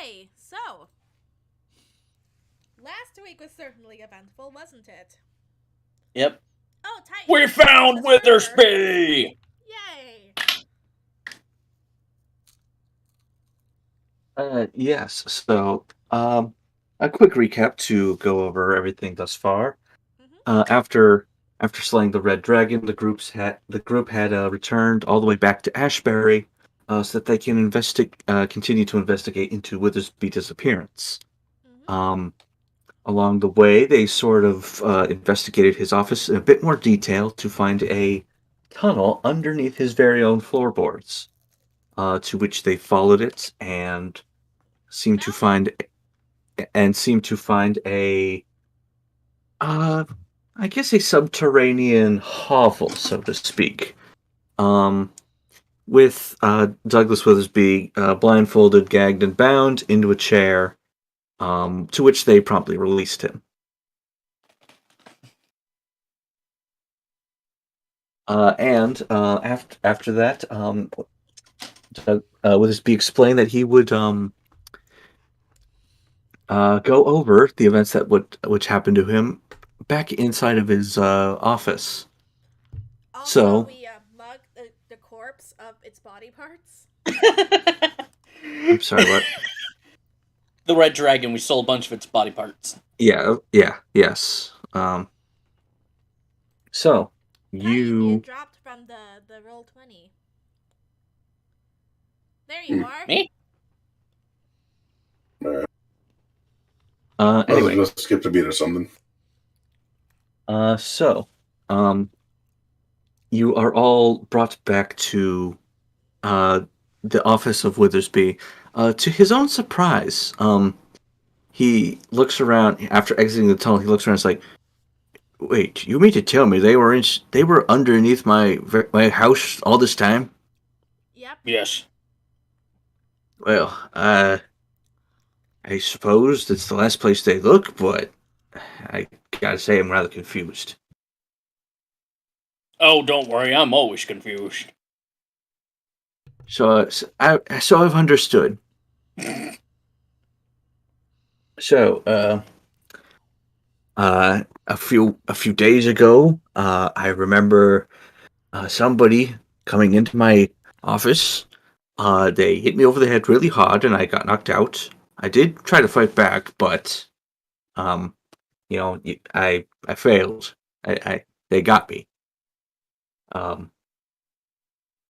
Okay, so last week was certainly eventful, wasn't it? Yep. Oh, Titan! We found Withersby! Yay! Yes. So, a quick recap to go over everything thus far. After slaying the Red Dragon, the group had returned all the way back to Ashbury, so that they can continue to investigate into Withersby's disappearance. Along the way, they sort of investigated his office in a bit more detail to find a tunnel underneath his very own floorboards, to which they followed it and seemed to find a I guess a subterranean hovel, so to speak. With Douglas Withersby blindfolded, gagged, and bound into a chair, to which they promptly released him. After that, Withersby explained that he would go over the events which happened to him back inside of his office. Also, we mugged the corpse of its body parts. I'm sorry, what? The Red Dragon, we stole a bunch of its body parts. Yes. So, You dropped from the Roll20. There you are. Me? Anyway. Just skip a beat or something. You are all brought back to the office of Withersby. To his own surprise, he looks around after exiting the tunnel. He looks around and is like, "Wait, you mean to tell me they were underneath my house all this time?" Yep. Yes. Well, I suppose that's the last place they look, but I gotta say I'm rather confused. Oh, don't worry, I'm always confused. So I've understood. So, a few days ago, I remember somebody coming into my office. They hit me over the head really hard, and I got knocked out. I did try to fight back, but I failed. They got me.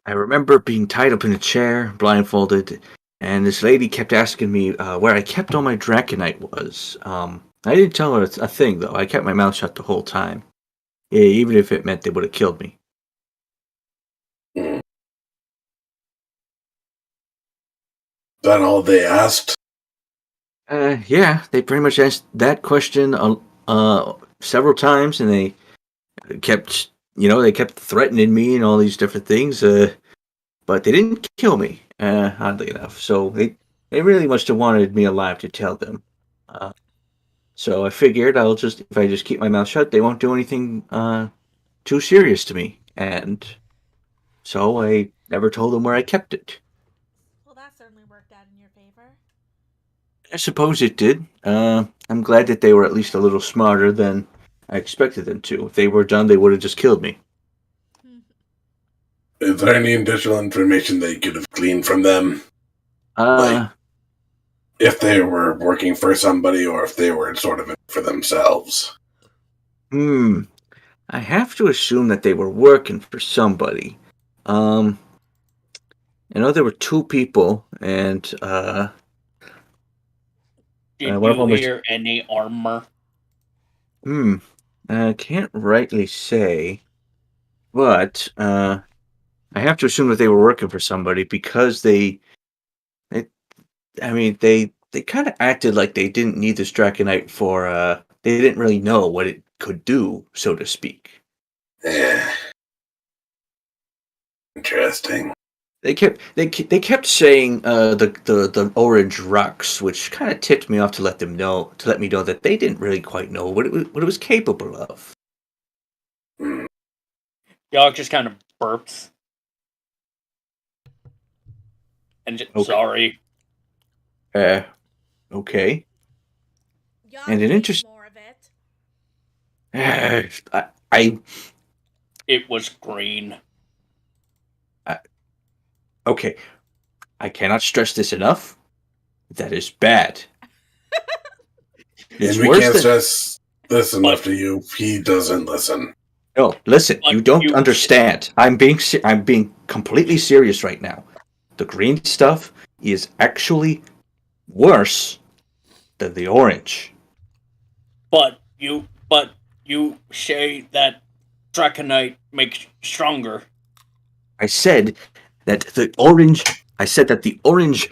I remember being tied up in a chair, blindfolded, and this lady kept asking me where I kept all my draconite was. I didn't tell her a thing, though. I kept my mouth shut the whole time. Yeah, even if it meant they would have killed me. Is that all they asked? Yeah, they pretty much asked that question several times, and they kept threatening me and all these different things, but they didn't kill me, oddly enough. So they really must have wanted me alive to tell them. So I figured if I just keep my mouth shut, they won't do anything too serious to me. And so I never told them where I kept it. Well, that certainly worked out in your favor. I suppose it did. I'm glad that they were at least a little smarter than I expected them to. If they were done, they would have just killed me. Is there any additional information they could have gleaned from them? If they were working for somebody or if they were sort of for themselves. I have to assume that they were working for somebody. I know there were two people, and did you hear any armor? I can't rightly say, but I have to assume that they were working for somebody because they kind of acted like they didn't need this draconite for they didn't really know what it could do, so to speak. Interesting. They kept saying the orange rocks, which kind of tipped me off to let me know that they didn't really quite know what it was capable of. Y'all just kind of burps. And just, okay. Sorry. Okay. Y'all And an need interest. more of it. I It was green. okay. I cannot stress this enough. That is bad. It's And we worse can't than. stress this enough But- to you. He doesn't listen. No, listen. But You don't you- understand. I'm being completely serious right now. The green stuff is actually worse than the orange. But you say that Draconite makes stronger. I said that the orange. I said that the orange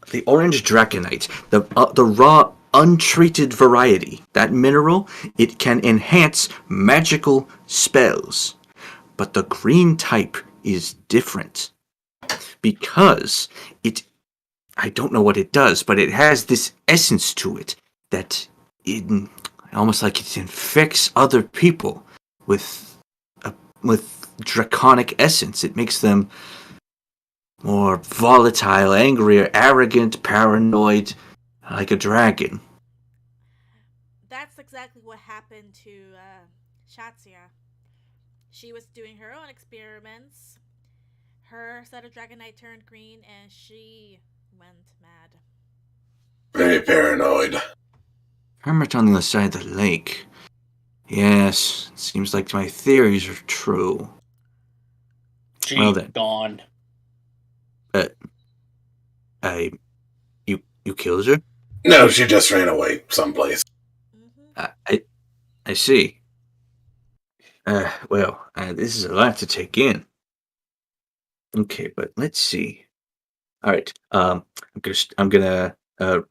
draconite, the raw, untreated variety, that mineral, it can enhance magical spells. But the green type is different because it. I don't know what it does, but it has this essence to it that it almost like it infects other people with with draconic essence. It makes them more volatile, angrier, arrogant, paranoid, like a dragon. That's exactly what happened to Shatsia. She was doing her own experiments. Her set of Dragonite turned green, and she went mad. Very paranoid. Hermit on the other side of the lake. Yes, it seems like my theories are true. She's Well then, gone. I you killed her? No, she just ran away someplace. Mm-hmm. I see. This is a lot to take in. Okay, but let's see. All right. I'm gonna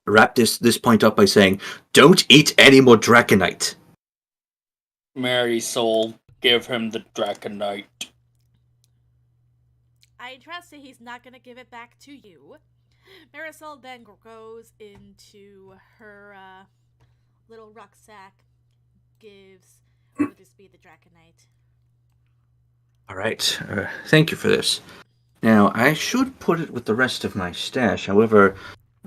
wrap this point up by saying, don't eat any more draconite. Mary Soul, give him the Draconite. I trust that he's not going to give it back to you. Marisol then goes into her little rucksack, gives Witherspeed the Draconite. All right. Thank you for this. Now, I should put it with the rest of my stash. However,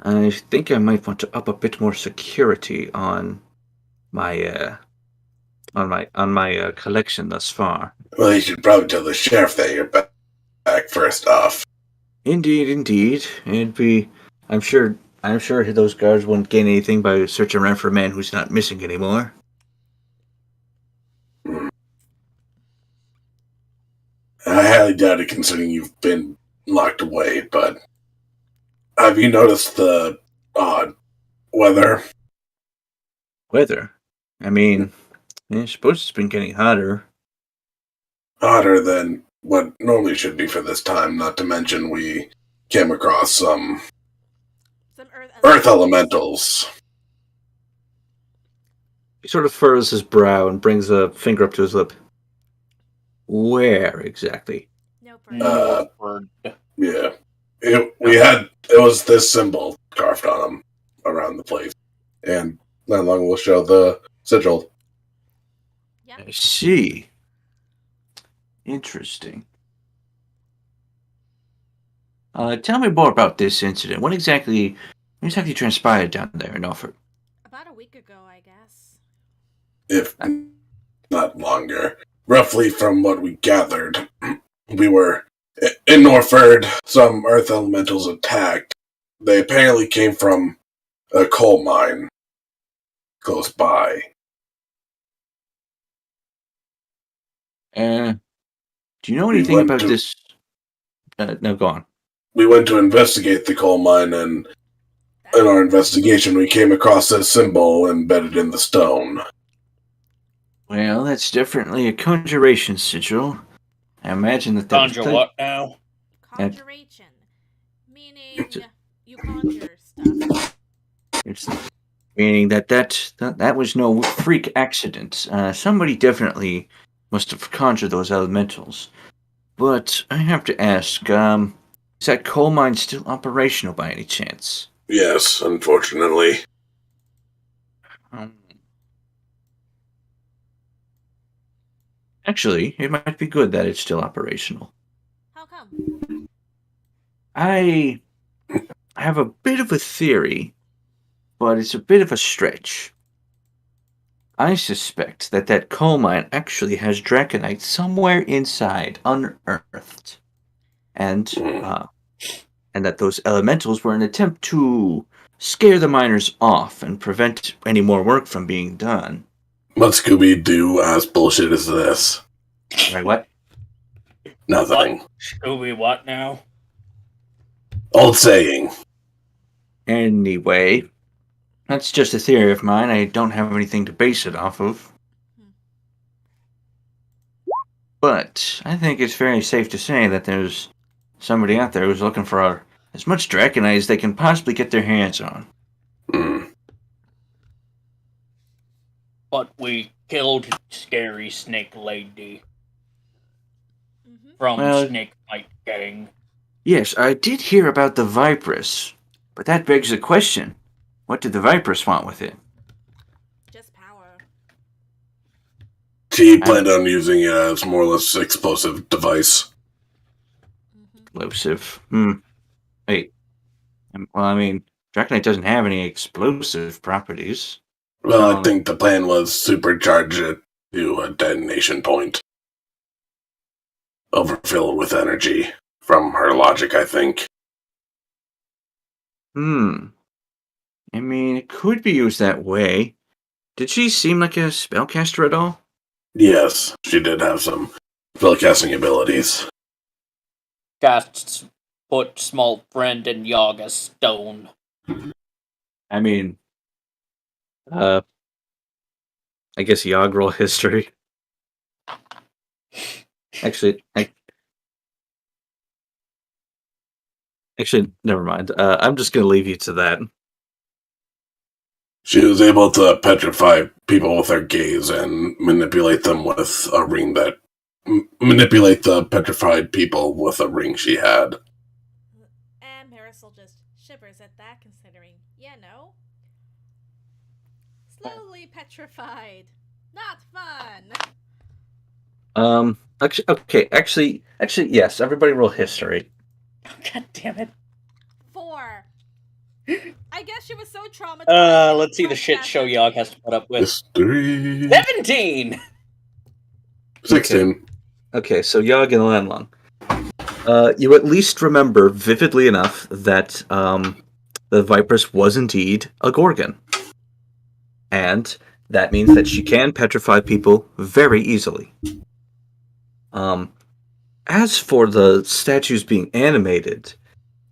I think I might want to up a bit more security on my collection thus far. Well, you should probably tell the sheriff that you're back first off. Indeed. It'd be. I'm sure. I'm sure those guards won't gain anything by searching around for a man who's not missing anymore. I highly doubt it considering you've been locked away, but have you noticed the odd weather? Weather. I mean, I suppose it's been getting hotter. Hotter than what normally should be for this time, not to mention we came across some Some earth elementals. He sort of furrows his brow and brings a finger up to his lip. Where exactly? No Northward. Yeah. It was this symbol carved on them around the place. And not long we'll show the sigil. Yeah. I see. Interesting. Tell me more about this incident. What exactly transpired down there in Norfolk? About a week ago, I guess. If not longer. Roughly from what we gathered, we were in Norford. Some earth elementals attacked. They apparently came from a coal mine close by. Do you know anything about this? No, go on. We went to investigate the coal mine, and in our investigation, we came across a symbol embedded in the stone. Well, that's definitely a conjuration sigil. I imagine that was Conjure what now? Conjuration. Meaning you conjure stuff. It's meaning that was no freak accident. Somebody definitely must have conjured those elementals. But I have to ask, is that coal mine still operational by any chance? Yes, unfortunately. Actually, it might be good that it's still operational. How come? I have a bit of a theory but it's a bit of a stretch. I suspect that coal mine actually has draconite somewhere inside, unearthed, and and that those elementals were an attempt to scare the miners off and prevent any more work from being done. What Scooby-Doo ass bullshit is this? Right? What? Nothing. Scooby, what now? Old saying. Anyway, that's just a theory of mine. I don't have anything to base it off of. But I think it's very safe to say that there's somebody out there who's looking for as much draconite as they can possibly get their hands on. But we killed Scary Snake Lady from Snake Fight Gang. Yes, I did hear about the Vipress, but that begs the question. What did the Vipress want with it? Just power. She planned on using it as more or less explosive device. Explosive. Wait. Well, I mean, draconite doesn't have any explosive properties. Well, I think the plan was supercharge it to a detonation point. Overfill with energy. From her logic, I think. I mean, it could be used that way. Did she seem like a spellcaster at all? Yes, she did have some spellcasting abilities. Casts put small friend in Yaga stone. I mean, I guess Yogg history. Actually, never mind. I'm just going to leave you to that. She was able to petrify people with her gaze and manipulate them with a ring that... manipulate the petrified people with a ring she had. And Marisol just shivers at that, considering, slowly petrified. Not fun. Actually, yes. Everybody roll history. God damn it. 4. I guess she was so traumatized. Let's see the shit show Yogg has to put up with. History. 17! 16. Okay, so Yogg and Lanlong. You at least remember vividly enough that the Vipress was indeed a Gorgon. And that means that she can petrify people very easily. As for the statues being animated,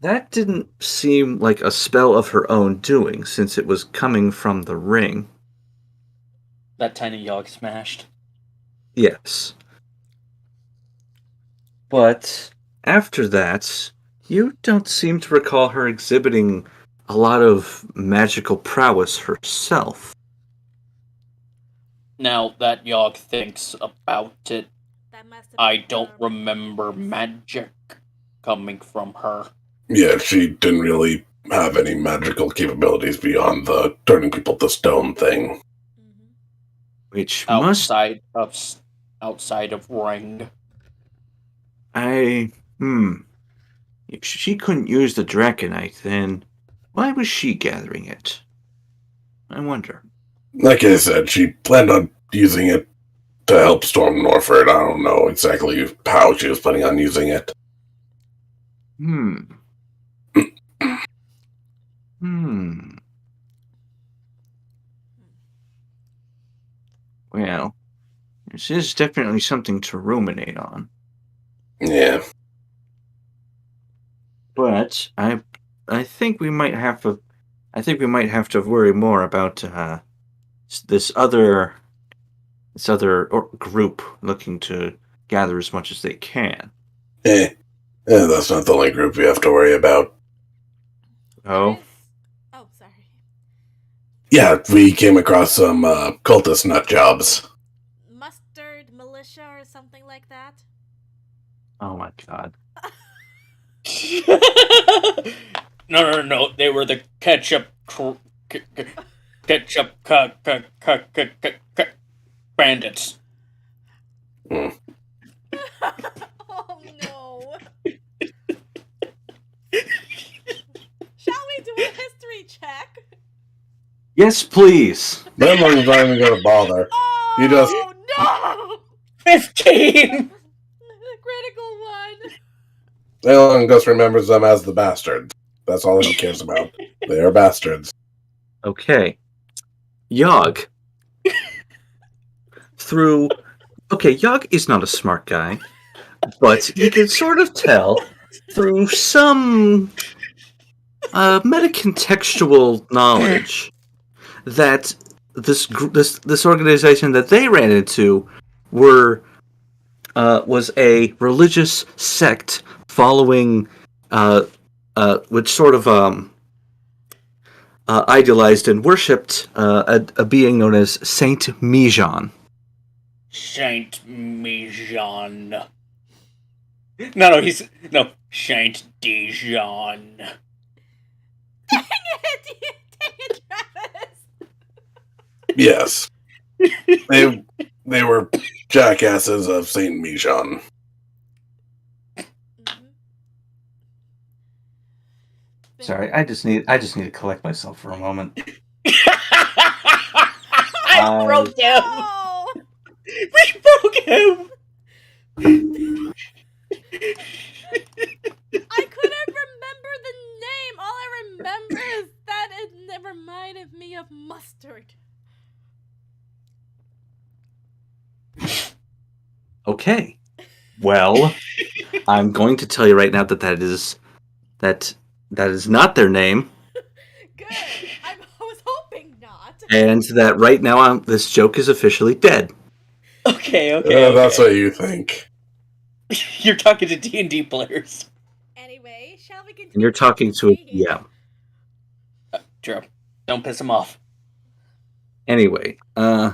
that didn't seem like a spell of her own doing, since it was coming from the ring. That tiny Yogg smashed. Yes. But after that, you don't seem to recall her exhibiting a lot of magical prowess herself. Now that Yogg thinks about it, That must have I been don't her- remember magic coming from her. Yeah, she didn't really have any magical capabilities beyond the turning people to stone thing. Which must... Outside of ring. If she couldn't use the draconite, then why was she gathering it? I wonder. Like I said, she planned on using it to help storm Norford. I don't know exactly how she was planning on using it. Well, this is definitely something to ruminate on. Yeah. But I think we might have to. I think we might have to worry more about this other group looking to gather as much as they can. That's not the only group we have to worry about. Oh? Oh, sorry. Yeah, we came across some cultist nut jobs. Mustard militia or something like that? Oh my god. No. They were the ketchup bandits. Oh no. Shall we do a history check? Yes, please. Lemling's not even gonna bother. Oh, You just- no! 15! Critical one. Lemling just remembers them as the bastards. That's all he cares about. They are bastards. Okay. Yogg. Yogg is not a smart guy, but he can sort of tell through some metacontextual knowledge that this organization that they ran into was a religious sect following which sort of idealized and worshipped a being known as Saint Mijan. Saint Mijan. No, Saint Dijon. Dang it, Travis. Yes. They were jackasses of Saint Mijan. Sorry, I just need to collect myself for a moment. I broke him! No! We broke him! I couldn't remember the name. All I remember is that it reminded me of mustard. Okay. Well, I'm going to tell you right now that is not their name, Good. I was hoping not. and that right now this joke is officially dead. Okay. That's what you think. You're talking to D&D players. Anyway, shall we continue? And you're talking to yeah. True. Don't piss him off. Anyway, yeah,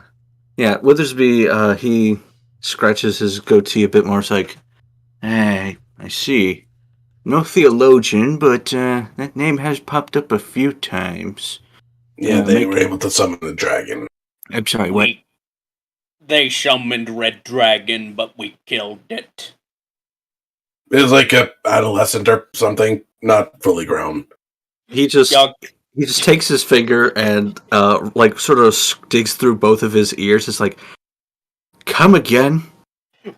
Withersby, he scratches his goatee a bit more. It's like, hey, I see. No theologian, but that name has popped up a few times. Yeah, they were able to summon the dragon. I'm sorry, what? They summoned Red Dragon, but we killed it. It was like a adolescent or something, not fully grown. He just takes his finger and sort of digs through both of his ears. It's like, come again.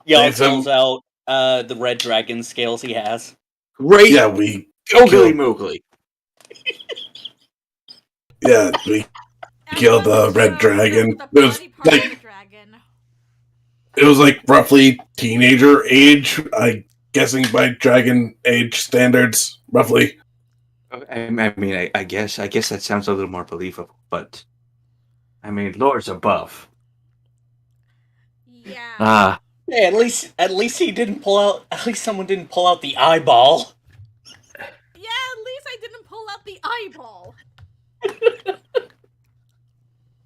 Yogg pulls out the Red Dragon scales he has. Great. Yeah, we Googly moogly. Yeah, we killed the Red Dragon. It was like roughly teenager age, I guessing by dragon age standards, roughly. I mean, I guess that sounds a little more believable, but I mean, Lord's above. Yeah. Hey, at least he didn't pull out. At least someone didn't pull out the eyeball. Yeah, at least I didn't pull out the eyeball.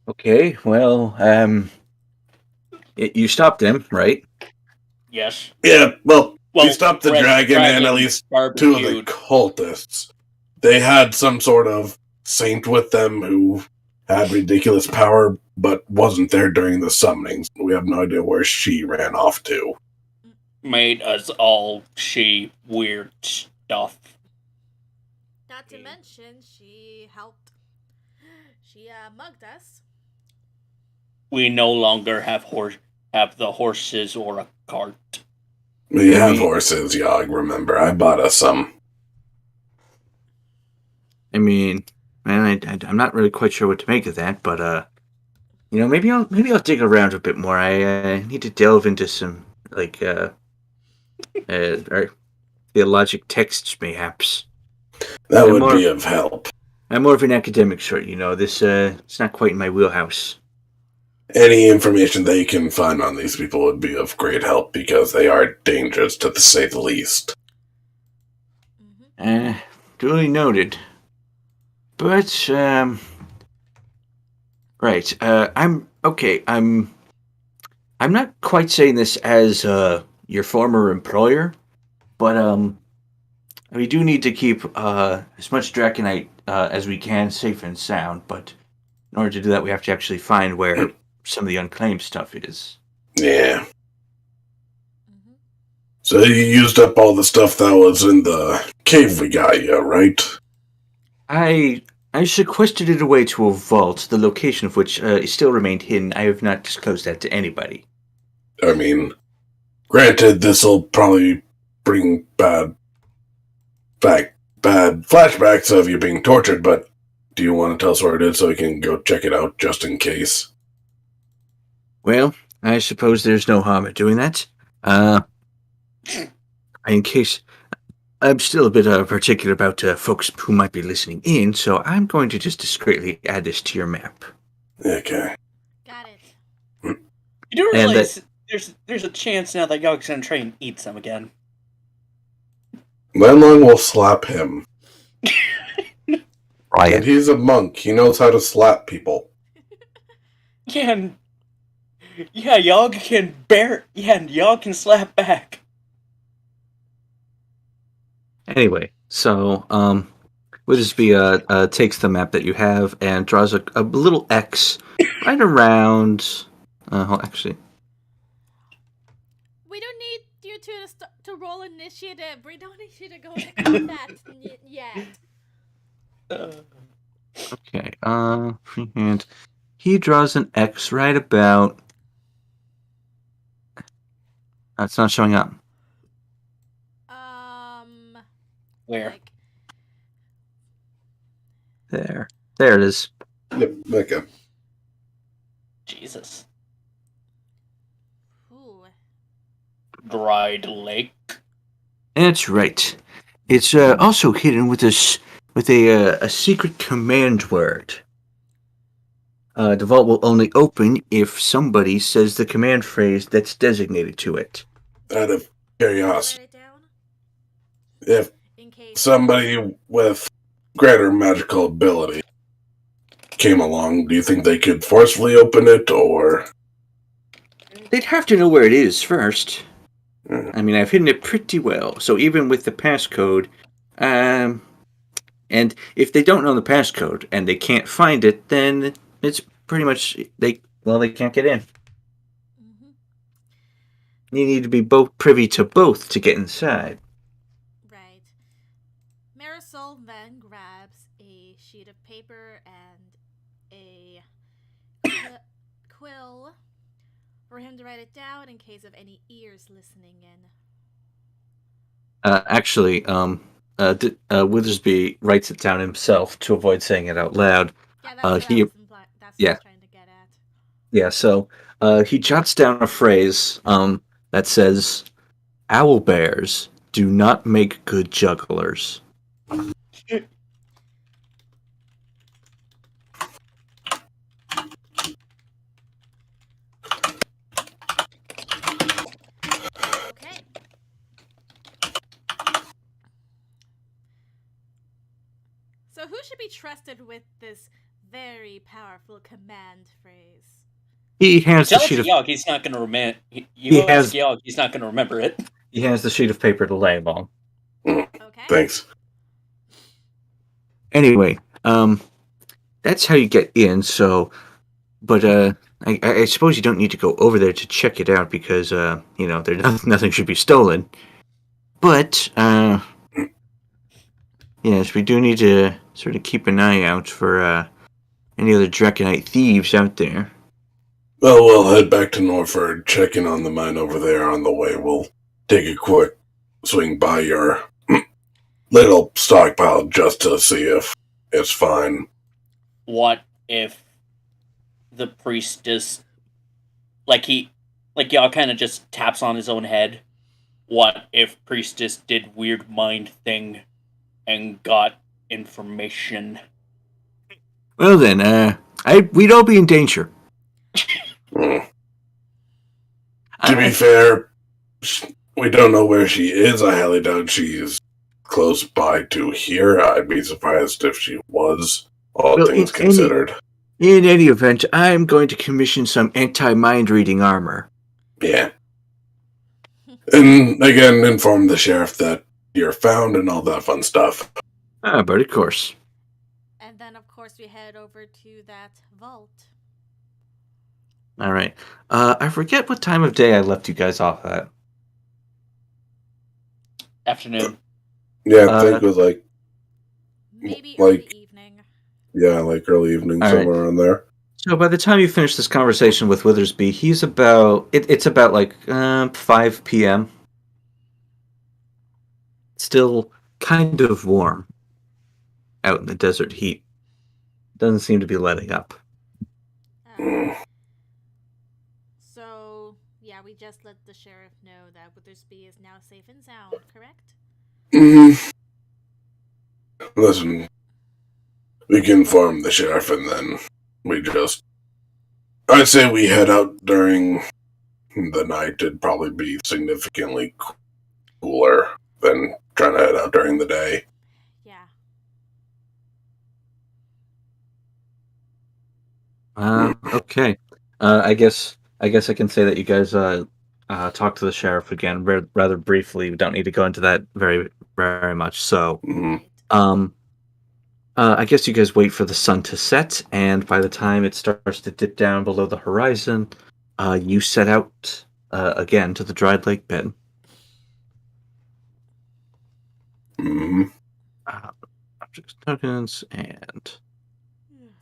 Okay, well, you stopped him, right? Yes. Yeah, well we stopped the dragon and at least two of the cultists. They had some sort of saint with them who had ridiculous power, but wasn't there during the summonings. We have no idea where she ran off to. Made us all see weird stuff. Not to mention, she helped. She mugged us. We no longer have the horses or a cart. We have horses, Yogg, remember. I bought us some. I mean, man, I'm not really quite sure what to make of that, but maybe I'll dig around a bit more. I need to delve into some theologic texts, perhaps. That would be of help. I'm more of an academic sort, This it's not quite in my wheelhouse. Any information they can find on these people would be of great help because they are dangerous, to say the least. Duly noted. But right. I'm not quite saying this as your former employer, but we do need to keep as much draconite as we can safe and sound. But in order to do that, we have to actually find where some of the unclaimed stuff is. Yeah. So you used up all the stuff that was in the cave we got you, right? I I sequestered it away to a vault, the location of which still remained hidden. I have not disclosed that to anybody. I mean, granted, this'll probably bring bad flashbacks of you being tortured, but do you want to tell us where it is so we can go check it out just in case? Well, I suppose there's no harm in doing that. In case... I'm still a bit particular about folks who might be listening in, so I'm going to just discreetly add this to your map. Okay. Got it. You do And realize there's a chance now that Yog's gonna try and eat some again. Lenlong will slap him. And Riot. he's a monk. He knows how to slap people. Yeah, Yog can and Yog can slap back. Anyway, so Withersby takes the map that you have and draws a little X right around. Actually, We don't need you to roll initiative. We don't need you to go into combat yet. okay. Freehand. He draws an X right about. It's not showing up. Where? Like, There it is. Yep, okay. Jesus. ooh. Dried lake. That's right. It's also hidden with a secret command word. The vault will only open if somebody says the command phrase that's designated to it. Out of curiosity, Write it down if in case. somebody with greater magical ability came along, do you think they could forcefully open it, or? They'd have to know where it is first. Mm. I mean, I've hidden it pretty well, so even with the passcode, and if they don't know the passcode and they can't find it, then it's pretty much they can't get in. Mm-hmm. You need to be both privy to both to get inside. Right. Marisol then grabs a sheet of paper and a quill for him to write it down in case of any ears listening in. Actually, Withersby writes it down himself to avoid saying it out loud. Yeah, that's what he- I was trying to get at. Yeah, so he jots down a phrase that says, "Owl bears do not make good jugglers." Okay. So who should be trusted with this very powerful command phrase? He has the Tell it sheet to of Yog, he's not gonna remember. He has- ask Yog, he's not gonna remember it. he has the sheet of paper to lay along. Okay. Thanks. Anyway, that's how you get in. So, but I suppose you don't need to go over there to check it out because nothing should be stolen. But yes, we do need to sort of keep an eye out for any other Draconite thieves out there. Well, we'll head back to Norford, check in on the mine over there. On the way, we'll take a quick swing by your little stockpile just to see if it's fine. What if the priestess, Yog kind of just taps on his own head? What if priestess did weird mind thing and got information? Well then, we'd all be in danger. To be fair, we don't know where she is. I highly doubt she's close by to here. I'd be surprised if she was, all Well, things considered. In any event, I'm going to commission some anti-mind reading armor. Yeah. And again, inform the sheriff that you're found and all that fun stuff. But of course. And then, of course, we head over to that vault. All right. I forget what time of day I left you guys off at. Afternoon. Yeah, I think it was Maybe Like- early evening. Yeah, like early evening, All right. somewhere around there. So by the time you finish this conversation with Withersby, he's about it's about like 5 p.m. Still kind of warm out in the desert heat. Doesn't seem to be letting up. Mm. So, yeah, we just let the sheriff know that Withersby is now safe and sound, correct? Listen, we can inform the sheriff and then I'd say we head out during the night. It'd probably be significantly cooler than trying to head out during the day. Yeah. Okay. I guess I can say that you guys talk to the sheriff again rather briefly. We don't need to go into that very much. So, Mm. um, I guess you guys wait for the sun to set, and by the time it starts to dip down below the horizon, you set out again to the dried lake bed. Mm. Objects, tokens, and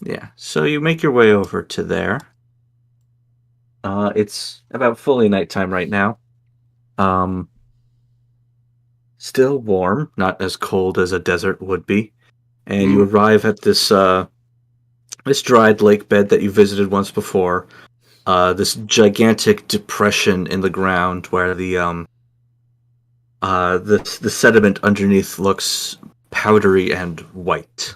yeah. So you make your way over to there. It's about fully nighttime right now. Still warm, not as cold as a desert would be. And you arrive at this this dried lake bed that you visited once before. This gigantic depression in the ground where the sediment underneath looks powdery and white,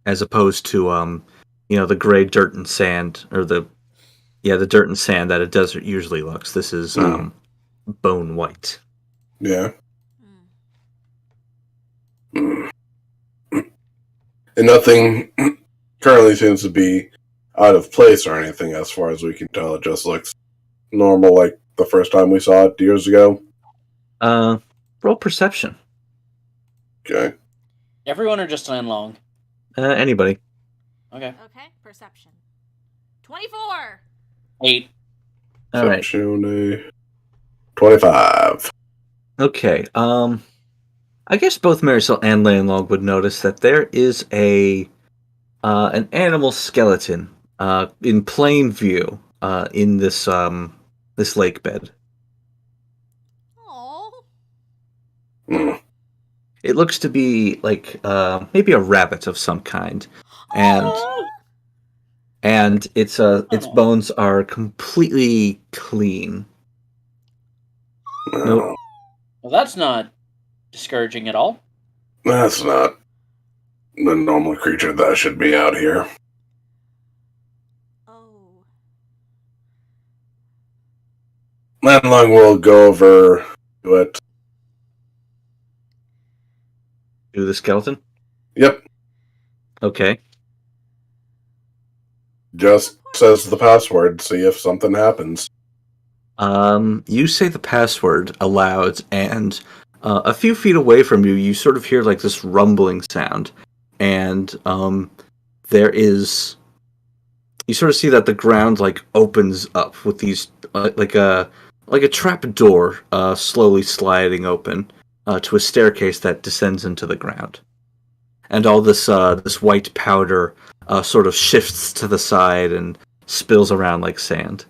as opposed to the gray dirt and sand, or the dirt and sand that a desert usually looks. This is bone white. Yeah. Mm. And nothing currently seems to be out of place or anything as far as we can tell. It just looks normal like the first time we saw it years ago. Roll perception. Okay. Everyone or just Landlong? Anybody. Okay. Okay, perception. 24! 8. All right. Perception 25. Okay. I guess both Marisol and Landlog would notice that there is an animal skeleton in plain view in this lake bed. Oh. Mm. It looks to be like maybe a rabbit of some kind, and its bones are completely clean. Nope. Well, that's not discouraging at all. That's not the normal creature that should be out here. Oh. Landlong will go over to it. To the skeleton? Yep. Okay. Just says the password, see if something happens. You say the password aloud, and a few feet away from you, you sort of hear like this rumbling sound, and you sort of see that the ground like opens up with these like a trap door slowly sliding open to a staircase that descends into the ground, and all this white powder sort of shifts to the side and spills around like sand.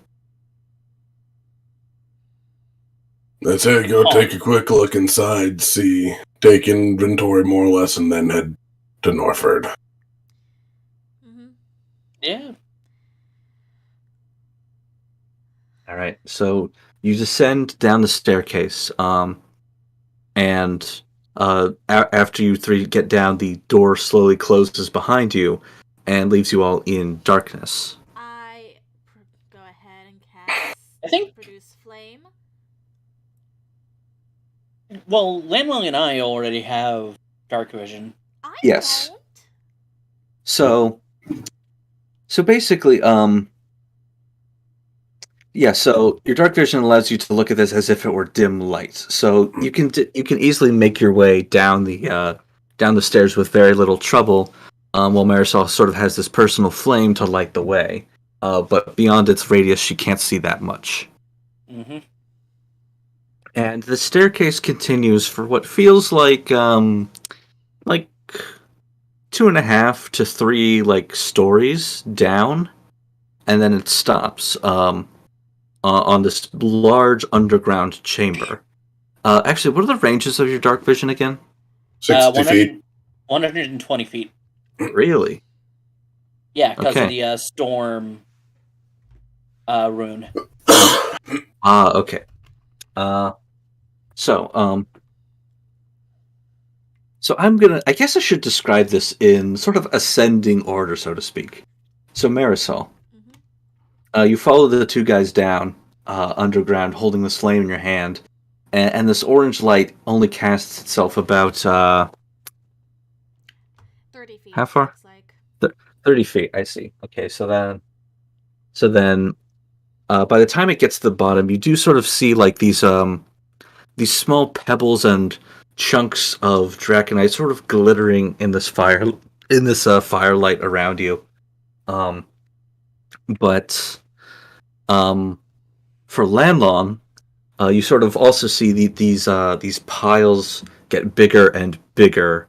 Let's go take a quick look inside, take inventory more or less, and then head to Norford. Mm-hmm. Yeah. All right, so you descend down the staircase, and after you three get down, the door slowly closes behind you and leaves you all in darkness. I go ahead and cast I think- Produce Flame. Well, Landlong and I already have dark vision. I Yes. don't. So basically, so your dark vision allows you to look at this as if it were dim light. So you can easily make your way down the stairs with very little trouble, while Marisol sort of has this personal flame to light the way. But beyond its radius, she can't see that much. Mm-hmm. And the staircase continues for what feels like 2.5 to 3 like stories down, and then it stops on this large underground chamber. Actually, what are the ranges of your dark vision again? 60 feet. 120 feet. Really? Yeah, because of Okay. the storm rune. Okay. So I guess I should describe this in sort of ascending order, so to speak. So Marisol, you follow the two guys down underground, holding this flame in your hand, and this orange light only casts itself about 30 feet. How far? Looks like. 30 feet. I see. Okay, so then, by the time it gets to the bottom, you do sort of see like these small pebbles and chunks of draconite sort of glittering in this firelight around you. But for Lanlon, you sort of also see these piles get bigger and bigger,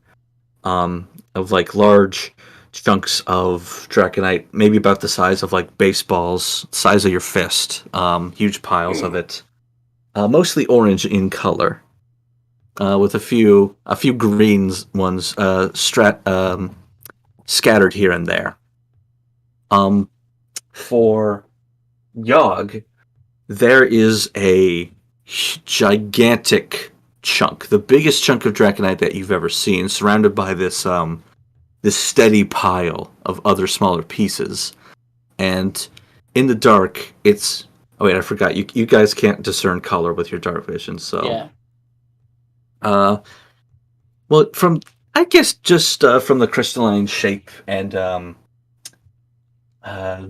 of like large chunks of draconite, maybe about the size of like baseballs, size of your fist. Huge piles of it, mostly orange in color, with a few green ones scattered here and there. For Yogg, there is a gigantic chunk, the biggest chunk of draconite that you've ever seen, surrounded by this steady pile of other smaller pieces. And in the dark, it's... Oh wait, I forgot. You guys can't discern color with your dark vision, so... Yeah. Well, I guess just from the crystalline shape and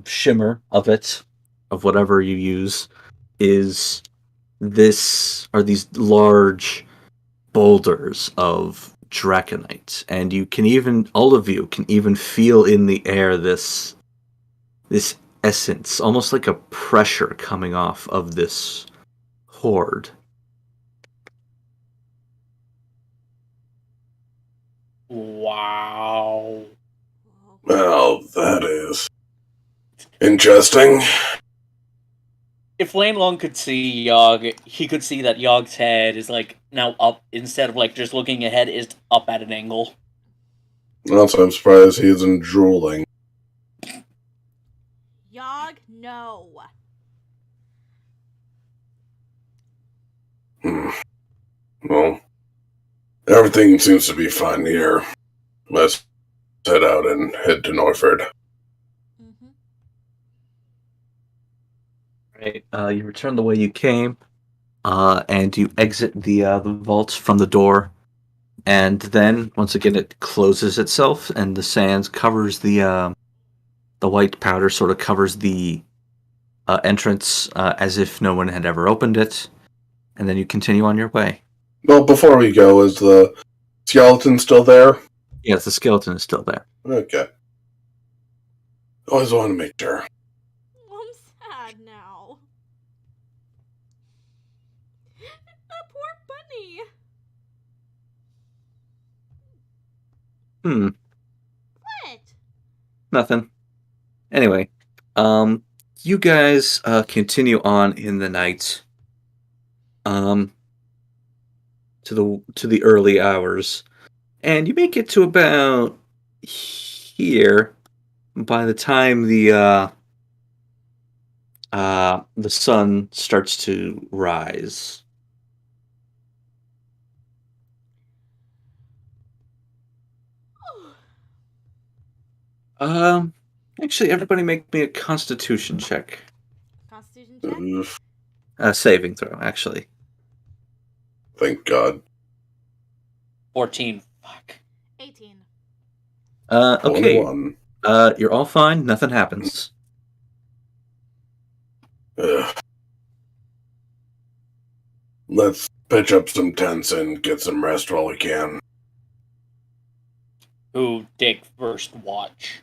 shimmer of it, of whatever you use, these large boulders of draconite, and all of you can even feel in the air this essence, almost like a pressure coming off of this horde. Wow. Well, that is interesting. If Lane Long could see Yogg, he could see that Yogg's head is like now up, instead of like just looking ahead, is up at an angle. Also, I'm surprised he isn't drooling. Yogg, no. Well, everything seems to be fine here. Let's head out and head to Norford. Right. You return the way you came, and you exit the vault from the door, and then once again it closes itself, and the sand covers the white powder sort of covers the entrance, as if no one had ever opened it, and then you continue on your way. Well, before we go, is the skeleton still there? Yes, the skeleton is still there. Okay. Always want to make sure. I'm sad now. That poor bunny. What? Nothing. Anyway, you guys continue on in the night, to the early hours, and you make it to about here by the time the sun starts to rise. Actually, everybody make me a Constitution check. Constitution check? Saving throw, actually. Thank God. 14. Fuck. 18. Okay. 21. You're all fine. Nothing happens. Let's pitch up some tents and get some rest while we can. Who take first watch?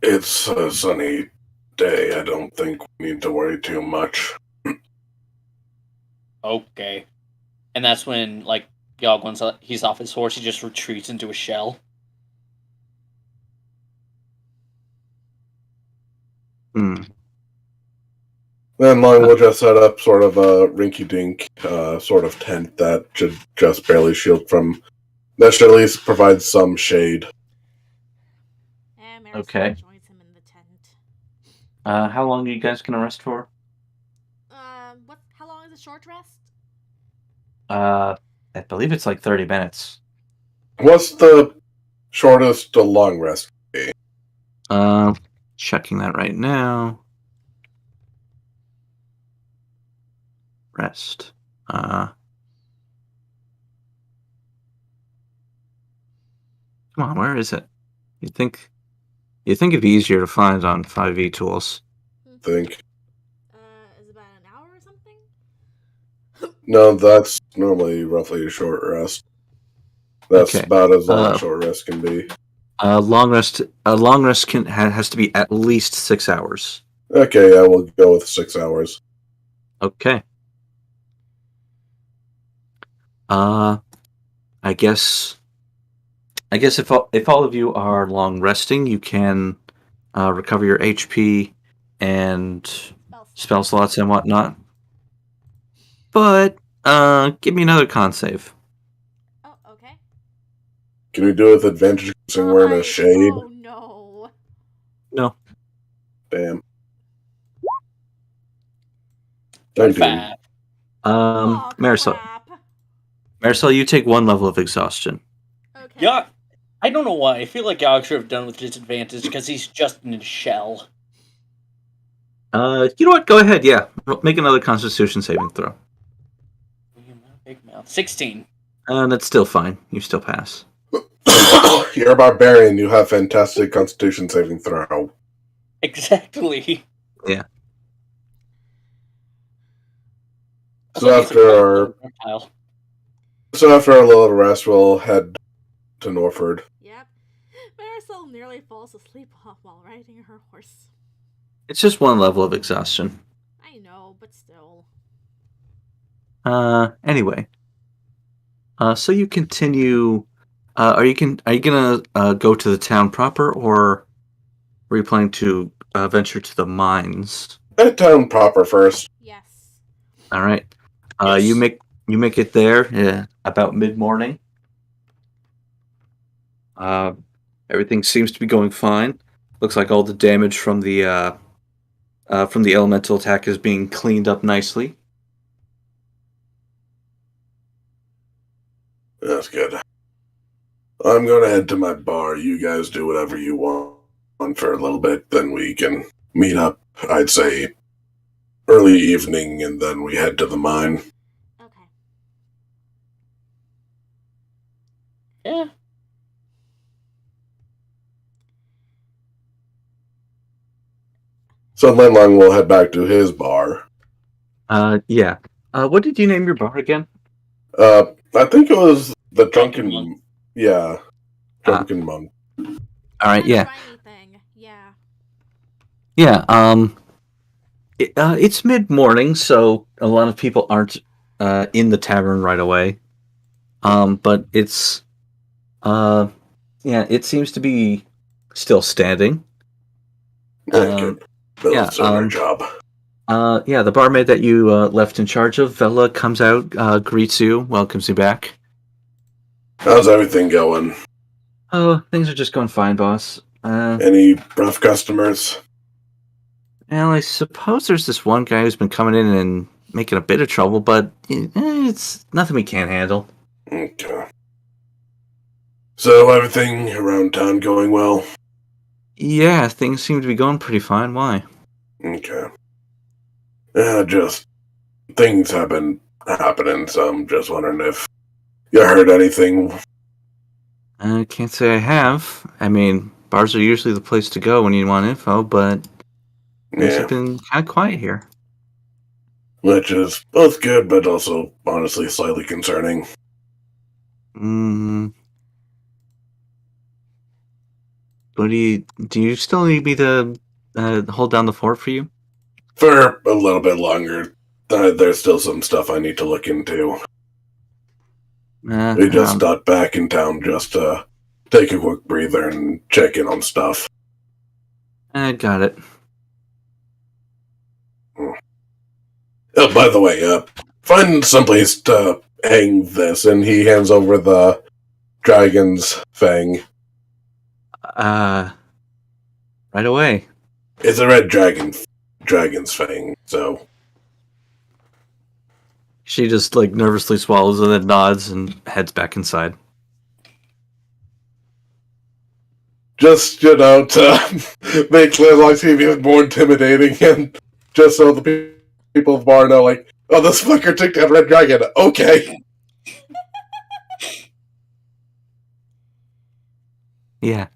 It's a sunny day. I don't think we need to worry too much. Okay. And that's when, like, Yogg, once he's off his horse, he just retreats into a shell. Hmm. Then Long will just set up sort of a rinky-dink sort of tent that should just barely shield from... That should at least provide some shade. And Marisol Okay. joins him in the tent. How long are you guys gonna rest for? How long is a short rest? I believe it's like 30 minutes. What's the shortest to long rest be? Checking that right now. Rest. Come on, where is it? You'd think it'd be easier to find on 5e tools. Think. Is it about an hour or something? No, that's normally roughly a short rest. That's Okay. about as long as a short rest can be. A long rest has to be at least 6 hours. Okay, I will go with 6 hours. Okay. I guess if all of you are long resting, you can recover your HP and spell slots and whatnot. But give me another con save. Oh, okay. Can we do it with advantage since we're in a shade? Oh no. No. Damn. 25. Marisol. Crap. Marisol, you take 1 level of exhaustion. Okay. Yeah, I don't know why. I feel like Yogg should have done with disadvantage because he's just in a shell. You know what? Go ahead. Yeah, make another Constitution saving throw. Big mouth. 16. That's still fine. You still pass. You're a barbarian. You have fantastic Constitution saving throw. Exactly. Yeah. So after our little rest, we'll head to Norford. Yep. Marisol nearly falls asleep while riding her horse. It's just 1 level of exhaustion. I know, but still. Anyway. So you continue. Are you gonna go to the town proper, or are you planning to venture to the mines? At town proper first. Yes. All right. Yes. You make it there about mid-morning. Everything seems to be going fine. Looks like all the damage from the elemental attack is being cleaned up nicely. That's good. I'm going to head to my bar. You guys do whatever you want for a little bit. Then we can meet up, I'd say, early evening, and then we head to the mine. Okay. Yeah. So then Long will head back to his bar. Yeah. What did you name your bar again? I think it was the Drunken Drunken... Monk. Yeah. Drunken Monk. All right, yeah. Thing. Yeah. Yeah, it's mid-morning, so a lot of people aren't in the tavern right away. But it's it seems to be still standing. Good. Bill's doing her job. The barmaid that you left in charge of, Vela, comes out, greets you, welcomes you back. How's everything going? Oh, things are just going fine, boss. Any rough customers? Well, I suppose there's this one guy who's been coming in and making a bit of trouble, but it's nothing we can't handle. Okay. So everything around town going well? Yeah, things seem to be going pretty fine. Why? Okay. Just things have been happening, so I'm just wondering if you heard anything. I can't say I have. I mean, bars are usually the place to go when you want info, but things have been kind of quiet here. Which is both good, but also honestly slightly concerning. What do you still need me to hold down the fort for you? For a little bit longer. There's still some stuff I need to look into. We just stopped back in town just to take a quick breather and check in on stuff. I got it. Oh, by the way, find someplace to hang this, and he hands over the dragon's fang. Right away. It's a red dragon's fang, so... She just, like, nervously swallows and then nods and heads back inside. Just, to make Clearlock seem even more intimidating, and just so the people of the bar know, like, oh, this fucker took down Red Dragon. Okay. Yeah.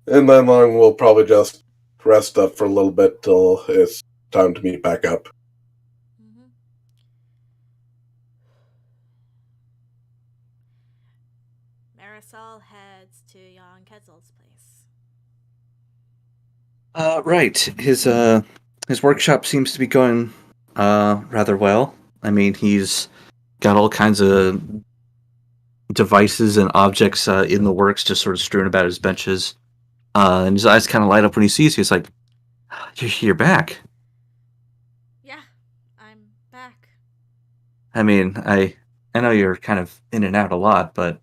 And then we'll probably just rest up for a little bit till it's time to meet back up. Mm-hmm. Marisol heads to Jan Ketzel's place. Right. His workshop seems to be going rather well. I mean, he's got all kinds of devices and objects in the works, just sort of strewn about his benches. And his eyes kind of light up when he sees you. He's like, "You're back." Yeah, I'm back. I mean, I know you're kind of in and out a lot, but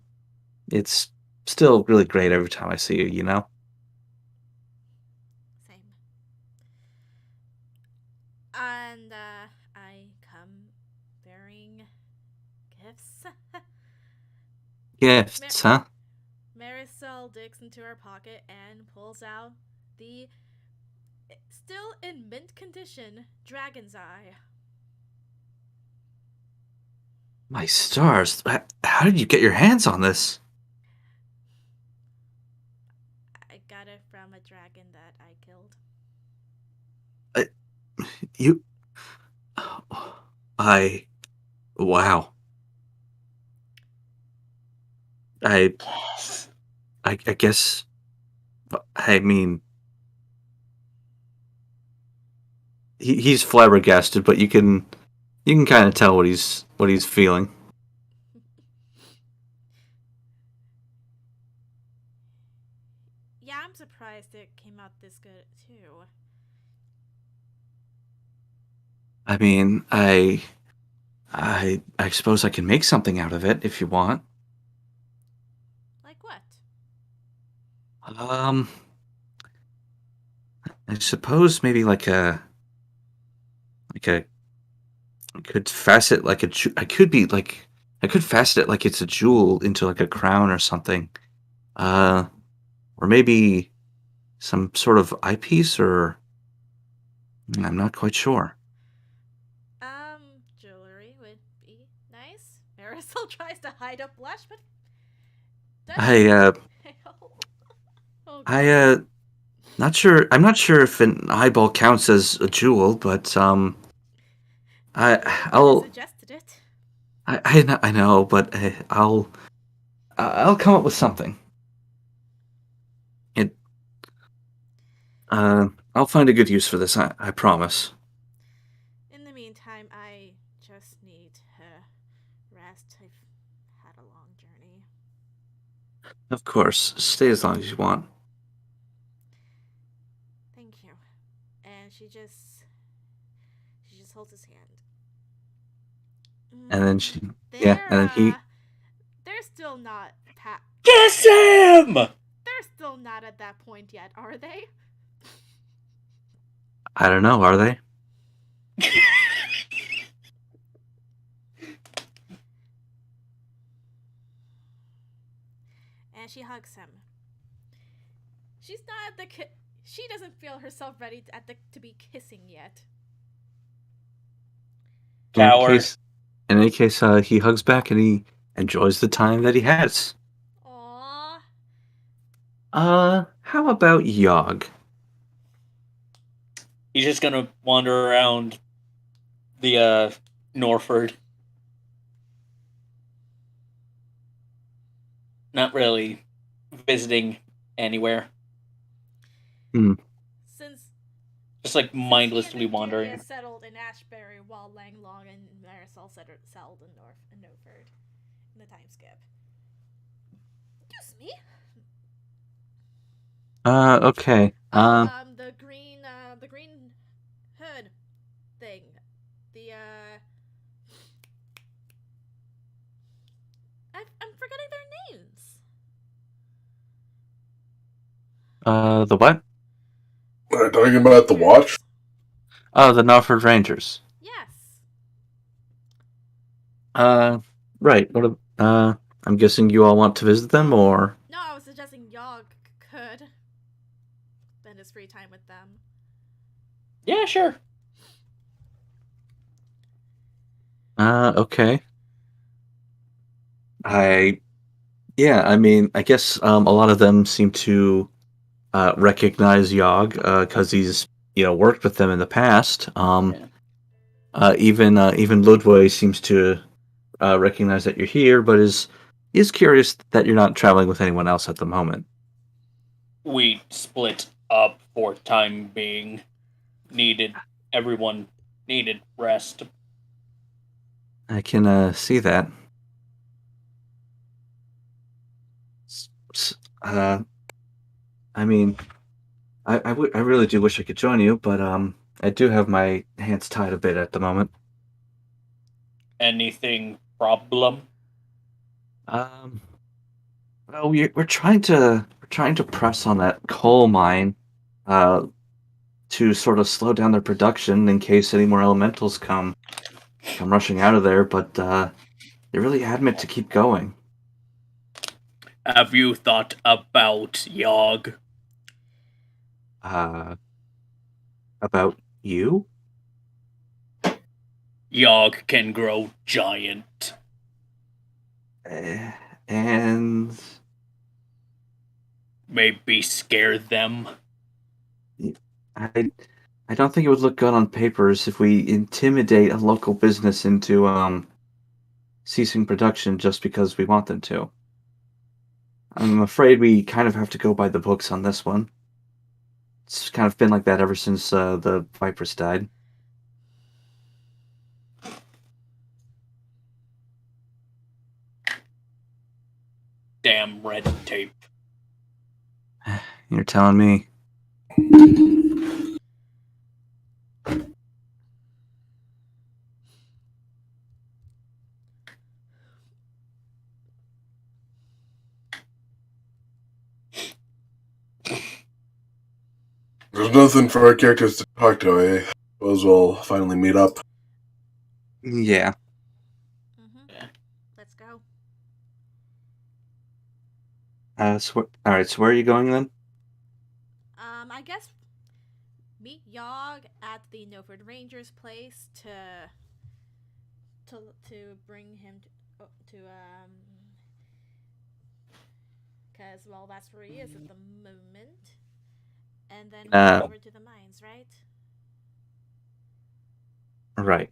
it's still really great every time I see you. You know. Same. And I come bearing gifts. Gifts, huh? Marisol digs into her pocket and pulls out the still in mint condition dragon's eye. My stars! How did you get your hands on this? I got it from a dragon that I killed. You... Wow. I guess... I mean... He's flabbergasted, but you can kind of tell what he's feeling. Yeah, I'm surprised it came out this good too. I mean, I suppose I can make something out of it if you want. Like what? I suppose maybe like a I could facet like a I could facet it like it's a jewel into like a crown or something. Or maybe some sort of eyepiece, or I'm not quite sure. Jewelry would be nice. Marisol tries to hide a blush, but not sure. I'm not sure if an eyeball counts as a jewel, but I'll suggested it. I know, but I'll come up with something. I'll find a good use for this. I promise. In the meantime, I just need to rest. I've had a long journey. Of course, stay as long as you want. Thank you. And she just holds his hand. And then they're still not Kiss him! They're still not at that point yet, are they? I don't know, are they? And she hugs him. She's not at the she doesn't feel herself ready to be kissing yet. Coward. In any case, he hugs back and he enjoys the time that he has. Aww. How about Yogg? He's just gonna wander around the Norford. Not really visiting anywhere. Since Just just like mindlessly He and wandering. Delia settled in Ashbury while Langlong and Marisol settled in Norford in the time skip. Excuse me. Okay. The green hood thing. I'm forgetting their names. The what? Are you talking about the watch? Oh, the Norford Rangers. Yes. Right. I'm guessing you all want to visit them, or? No, I was suggesting Yogg could spend his free time with them. Yeah, sure. Okay. I mean, I guess a lot of them seem to recognize Yogg because he's worked with them in the past. Even Ludwig seems to recognize that you're here, but is curious that you're not traveling with anyone else at the moment. We split up for time being. Everyone needed rest. I can see that. I mean, I really do wish I could join you, but I do have my hands tied a bit at the moment. Anything problem? Well, we're trying to press on that coal mine, to sort of slow down their production in case any more elementals come rushing out of there. But they're really adamant to keep going. Have you thought about Yogg? About you? Yogg can grow giant. And Maybe scare them. I don't think it would look good on papers if we intimidate a local business into ceasing production just because we want them to. I'm afraid we kind of have to go by the books on this one. It's kind of been like that ever since the Vipers died. Damn red tape. You're telling me. There's nothing for our characters to talk to, eh? Suppose we'll finally meet up. Yeah. Yeah. Let's go. All right. So where are you going then? I guess meet Yogg at the Norford Rangers place to bring him because that's where he is at the moment, and then move over to the mines, right? Right.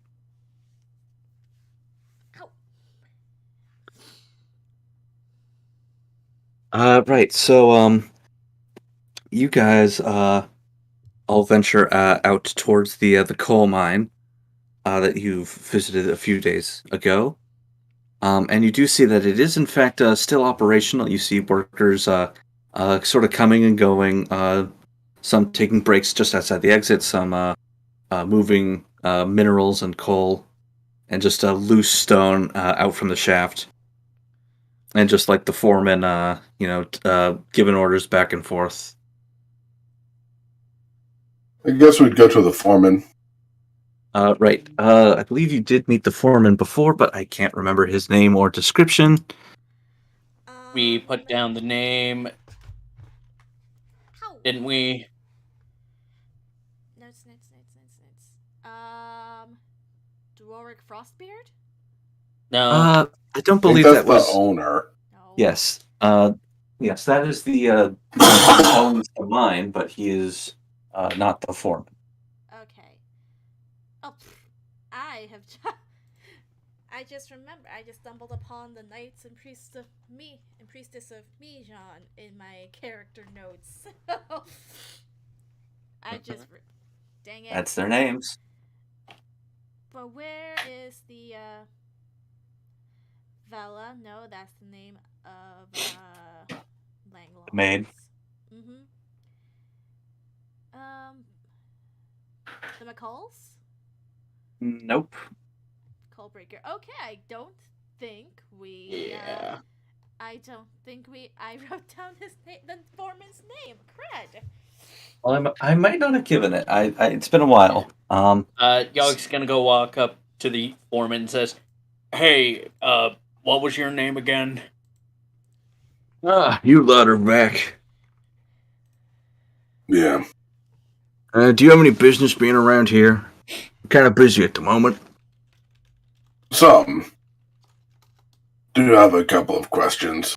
Right. So you guys all venture out towards the coal mine that you've visited a few days ago. And you do see that it is, in fact, still operational. You see workers sort of coming and going, some taking breaks just outside the exit, some moving minerals and coal, and just loose stone out from the shaft. And just like the foreman, giving orders back and forth. I guess we'd go to the foreman. Right. I believe you did meet the foreman before, but I can't remember his name or description. We put down the name, didn't we? Notes. Dwarric Frostbeard? No. I don't I think believe that's that was the owner. No. Yes. Yes, that is the who owns the mine, but he is not the foreman. Okay. Oh, I just remember. I just stumbled upon the Knights and Priestess of Mijan in my character notes. I just Dang it. That's their names. But where is the Vela? No, that's the name of Langlong. Maid. Mm-hmm. The McCalls? Nope. Coalbreaker. Okay, I don't think we. Yeah. I don't think we. I wrote down his name, the foreman's name. Cred. Well, I might not have given it. It's been a while. Yogg's gonna go walk up to the foreman and says, "Hey, what was your name again?" You lot are back. Yeah. Do you have any business being around here? I'm kind of busy at the moment. Some. Do have a couple of questions.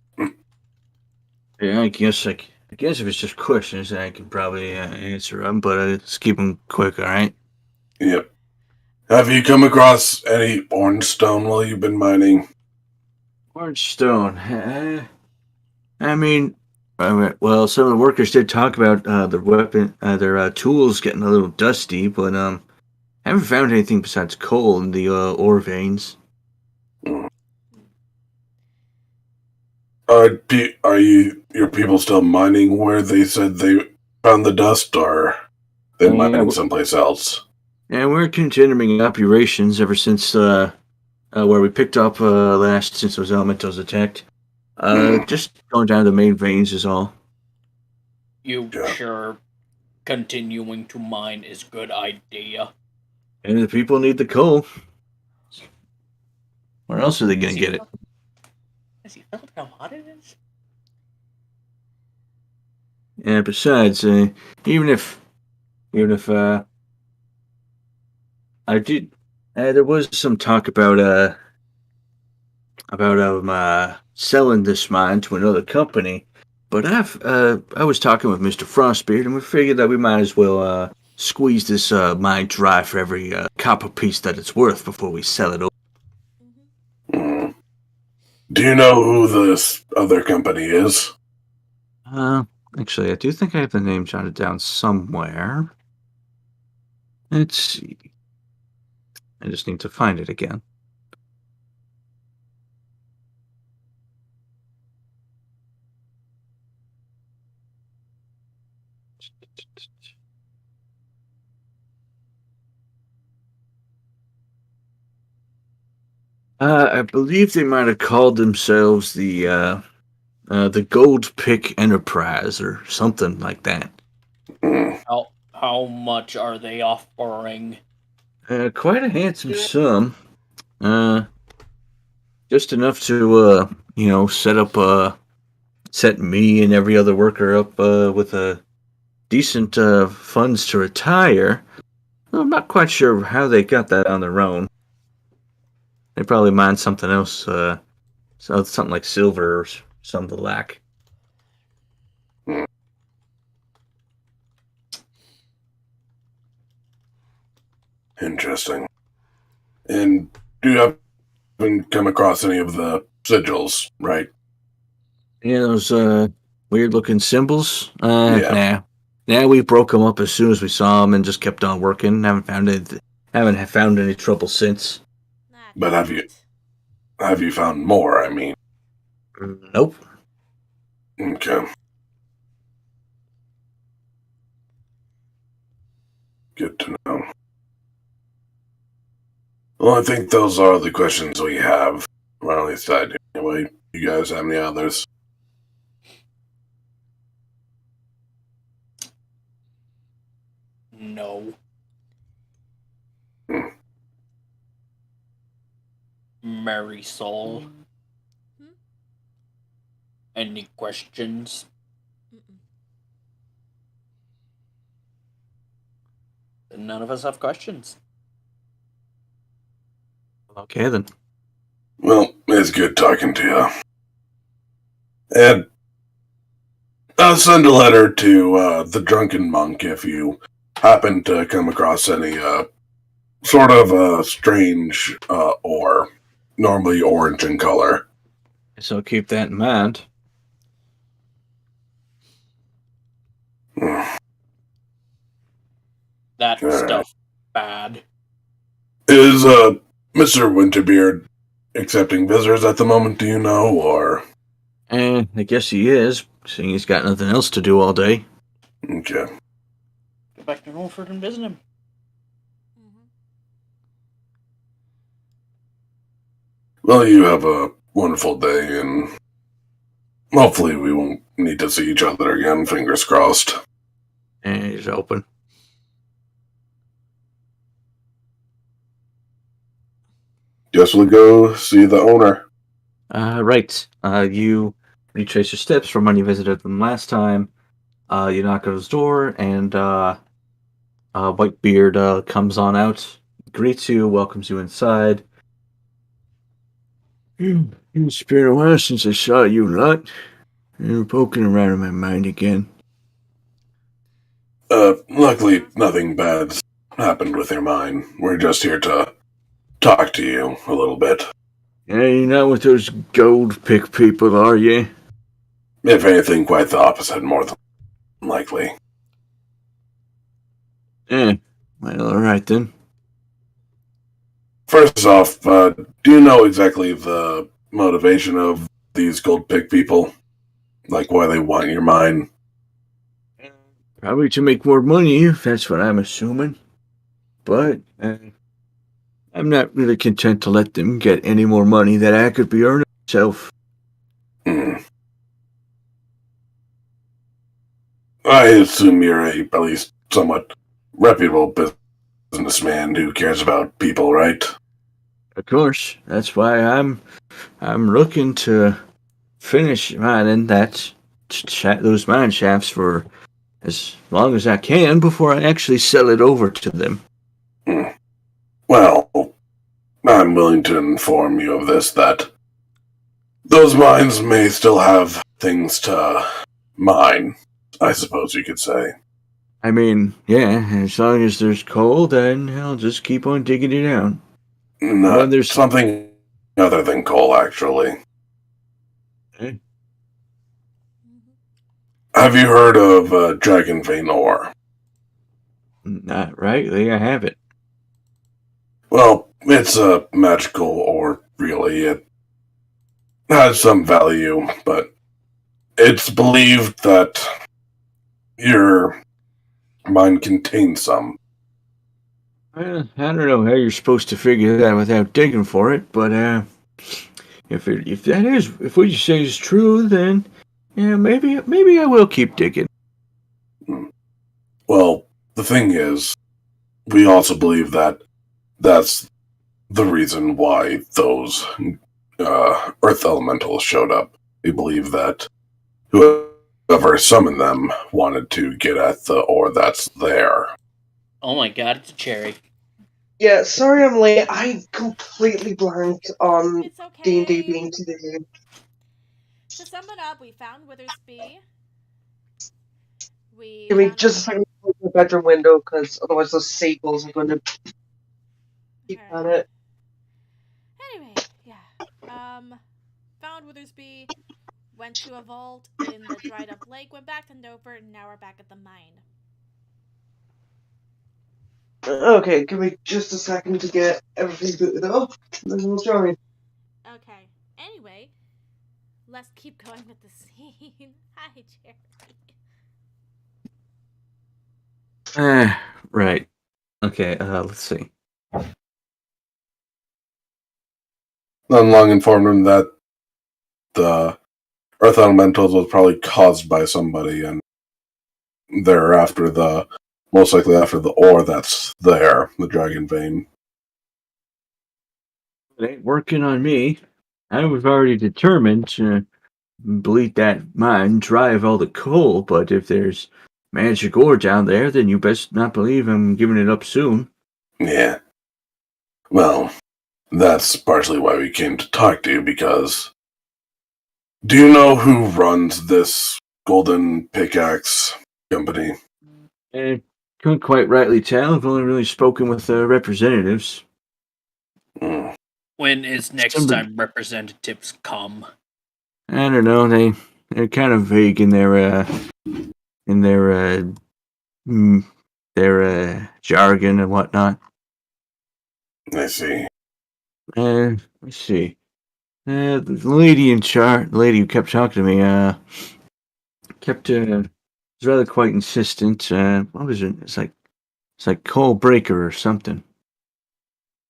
Yeah, I guess if it's just questions, I can probably answer them, but let's keep them quick, all right? Yep. Have you come across any orange stone while you've been mining? Orange stone. Well, some of the workers did talk about their tools getting a little dusty, but I haven't found anything besides coal in the ore veins. Are your people still mining where they said they found the dust, or they mining someplace else? Yeah, we're continuing operations ever since where we picked up last since those elementals attacked. Just going down the main veins is all. You sure continuing to mine is good idea? And the people need the coal. Where else are they going to get it? Has he felt how hot it is? Yeah, besides, even if I did, there was some talk about selling this mine to another company, but I was talking with Mr. Frostbeard, and we figured that we might as well squeeze this mine dry for every copper piece that it's worth before we sell it over. Do you know who this other company is? Actually, I do think I have the name jotted down somewhere. Let's see. I just need to find it again. I believe they might have called themselves the Gold Pick Enterprise or something like that. How much are they offering? Quite a handsome sum. Just enough to set me and every other worker up with a decent funds to retire. I'm not quite sure how they got that on their own. They probably mined something else, something like silver or some of the lack. Interesting. And do you haven't come across any of the sigils, right? Yeah, those weird-looking symbols? Yeah. Nah, we broke them up as soon as we saw them and just kept on working. Haven't found any trouble since. But have you found more, I mean? Nope. Okay. Good to know. Well, I think those are the questions we have. Well, at least I do. Anyway, you guys have any others? No. Marisol. Any questions? None of us have questions. Okay, then. Well, it's good talking to you. And I'll send a letter to the Drunken Monk if you happen to come across any sort of strange ore, normally orange in color. So keep that in mind. that Alright. stuff bad. Is Mr. Winterbeard accepting visitors at the moment, do you know, or? I guess he is, seeing he's got nothing else to do all day. Okay. Go back to Norfolk and visit him. Well, you have a wonderful day, and hopefully we won't need to see each other again, fingers crossed. And he's open. Guess we'll go see the owner. Right. You retrace your steps from when you visited them last time. You knock on his door, and Whitebeard comes on out, greets you, welcomes you inside. It's been a while since I saw you lot. You're poking around in my mind again. Luckily, nothing bad's happened with your mind. We're just here to talk to you a little bit. Hey, you're not with those gold pick people, are you? If anything, quite the opposite, more than likely. Well, alright then. First off, do you know exactly the motivation of these gold pick people? Like why they want your mine? Probably to make more money, if that's what I'm assuming. But, I'm not really content to let them get any more money that I could be earning myself. I assume you're at least somewhat reputable businessman who cares about people, right? Of course, that's why I'm looking to finish mining those mine shafts for as long as I can before I actually sell it over to them. Well, I'm willing to inform you of this, that those mines may still have things to mine, I suppose you could say. I mean, yeah, as long as there's coal, then I'll just keep on digging it out. No, Then there's something other than coal, actually. Okay. Have you heard of Dragon Vein ore? Not rightly, I have it. Well, it's a magical ore, really. It has some value, but it's believed that your mine contains some. Well, I don't know how you're supposed to figure that without digging for it, but if what you say is true, then yeah, maybe I will keep digging. Well, the thing is, we also believe that that's the reason why those earth elementals showed up. We believe that whoever summoned them wanted to get at the ore that's there. Oh my god, it's a cherry. Yeah, sorry I'm late. I completely blanked on It's okay. D&D being today. To sum it up, we found Withersby. Give me just a second to close my bedroom window, because otherwise those seagulls are going to keep Okay. on it. Anyway, yeah. Found Withersby, went to a vault in the dried up lake, went back to Dover, and now we're back at the mine. Okay, give me just a second to get everything booted up, and then we'll join. Okay. Anyway, let's keep going with the scene. Hi, Jerry. Right. Okay, let's see. Long informed him that the earth elementals was probably caused by somebody, and they're most likely after the ore that's there, the dragon vein. It ain't working on me. I was already determined to bleed that mine, drive all the coal, but if there's magic ore down there, then you best not believe I'm giving it up soon. Yeah. Well, that's partially why we came to talk to you, because do you know who runs this golden pickaxe company? I couldn't quite rightly tell. I've only really spoken with representatives. When is next time representatives come? I don't know. They're kind of vague in their their jargon and whatnot. I see. Let's see. The lady the lady who kept talking to me, was rather quite insistent. What was it? It's like Coal Breaker or something.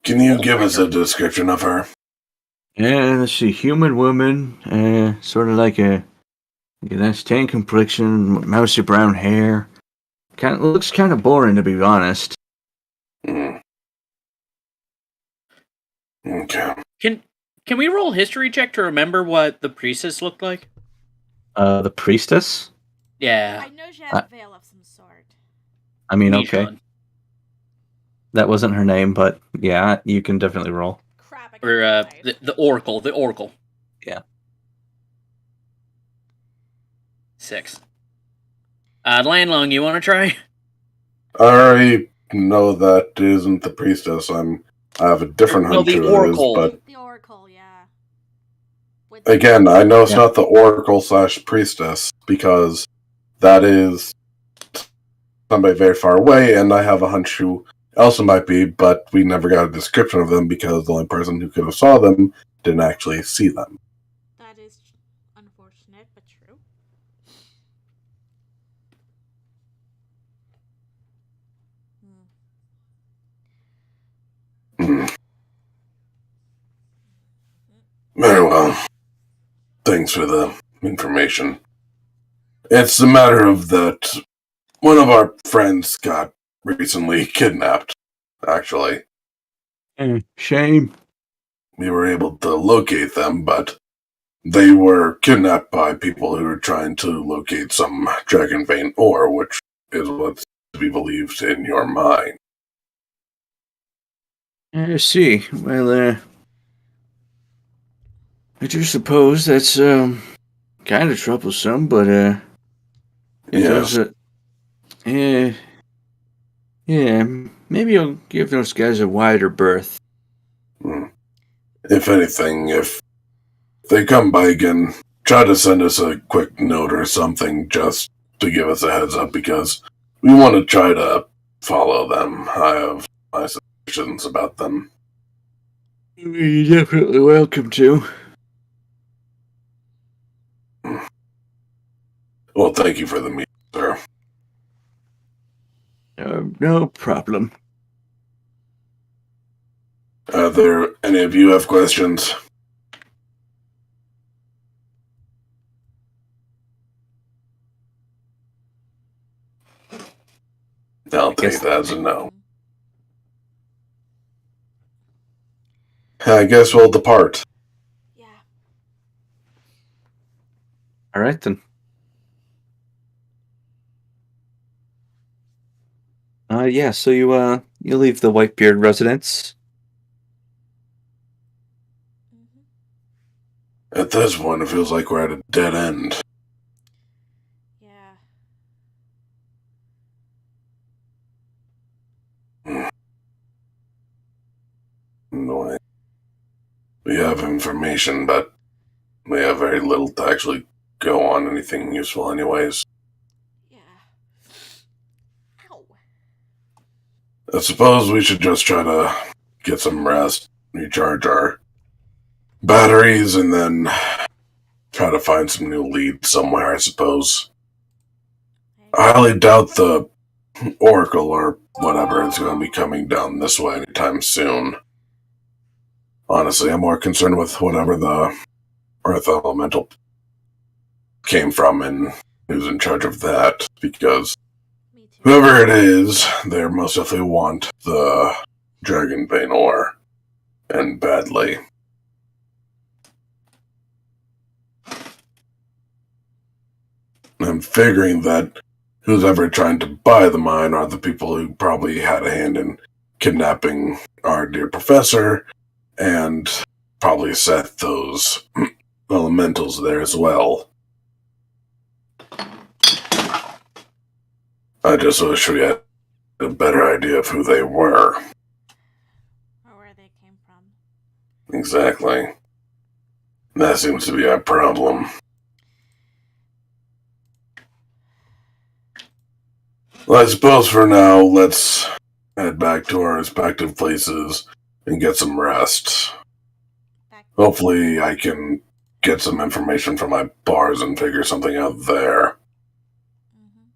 Can you give us a description of her? Let's see. Human woman, sort of like a nice tan complexion, mousy brown hair. Looks kind of boring, to be honest. Hmm. Okay. Can we roll a history check to remember what the priestess looked like? The priestess? Yeah. I know she had a veil of some sort. I mean, Michonne. okay. That wasn't her name, but yeah, you can definitely roll. Crap, I Or can't the Oracle. The Oracle. Yeah. 6. Landlong, you want to try? I already know that isn't the priestess. I have a different No, hunch the who it is, Oracle. but The Oracle, yeah. again, I know it's Yeah. not the Oracle / priestess because that is somebody very far away, and I have a hunch who else it might be, but we never got a description of them because the only person who could have saw them didn't actually see them. That is unfortunate, but true. Very well. Thanks for the information. It's a matter of that one of our friends got recently kidnapped, actually. Shame. We were able to locate them, but they were kidnapped by people who were trying to locate some dragon vein ore, which is what's to be believed in your mind. I see. Well, I do suppose that's kind of troublesome, but it Yes. does. Yeah. Maybe I'll give those guys a wider berth. If anything, if they come by again, try to send us a quick note or something just to give us a heads up because we want to try to follow them. I have my suspicions about them. You're definitely welcome to. Well, thank you for the meeting, sir. No problem. Are there any of you have questions? I'll take that as a no. I guess we'll depart. Yeah. All right then. Yeah. So you leave the Whitebeard residence. At this point, it feels like we're at a dead end. Yeah. Annoying. We have information, but we have very little to actually go on anything useful anyways. Yeah. Ow. I suppose we should just try to get some rest, recharge our batteries, and then try to find some new leads somewhere, I suppose. I highly doubt the Oracle or whatever is going to be coming down this way anytime soon. Honestly, I'm more concerned with whatever the Earth Elemental came from and who's in charge of that, because Me too. whoever it is, they most definitely want the Dragon Vein ore, and badly. I'm figuring that who's ever trying to buy the mine are the people who probably had a hand in kidnapping our dear professor and probably set those elementals there as well. I just wish we had a better idea of who they were. Or where they came from. Exactly. That seems to be our problem. Well, I suppose for now, let's head back to our respective places and get some rest. Back. Hopefully, I can get some information from my bars and figure something out there. Mm-hmm.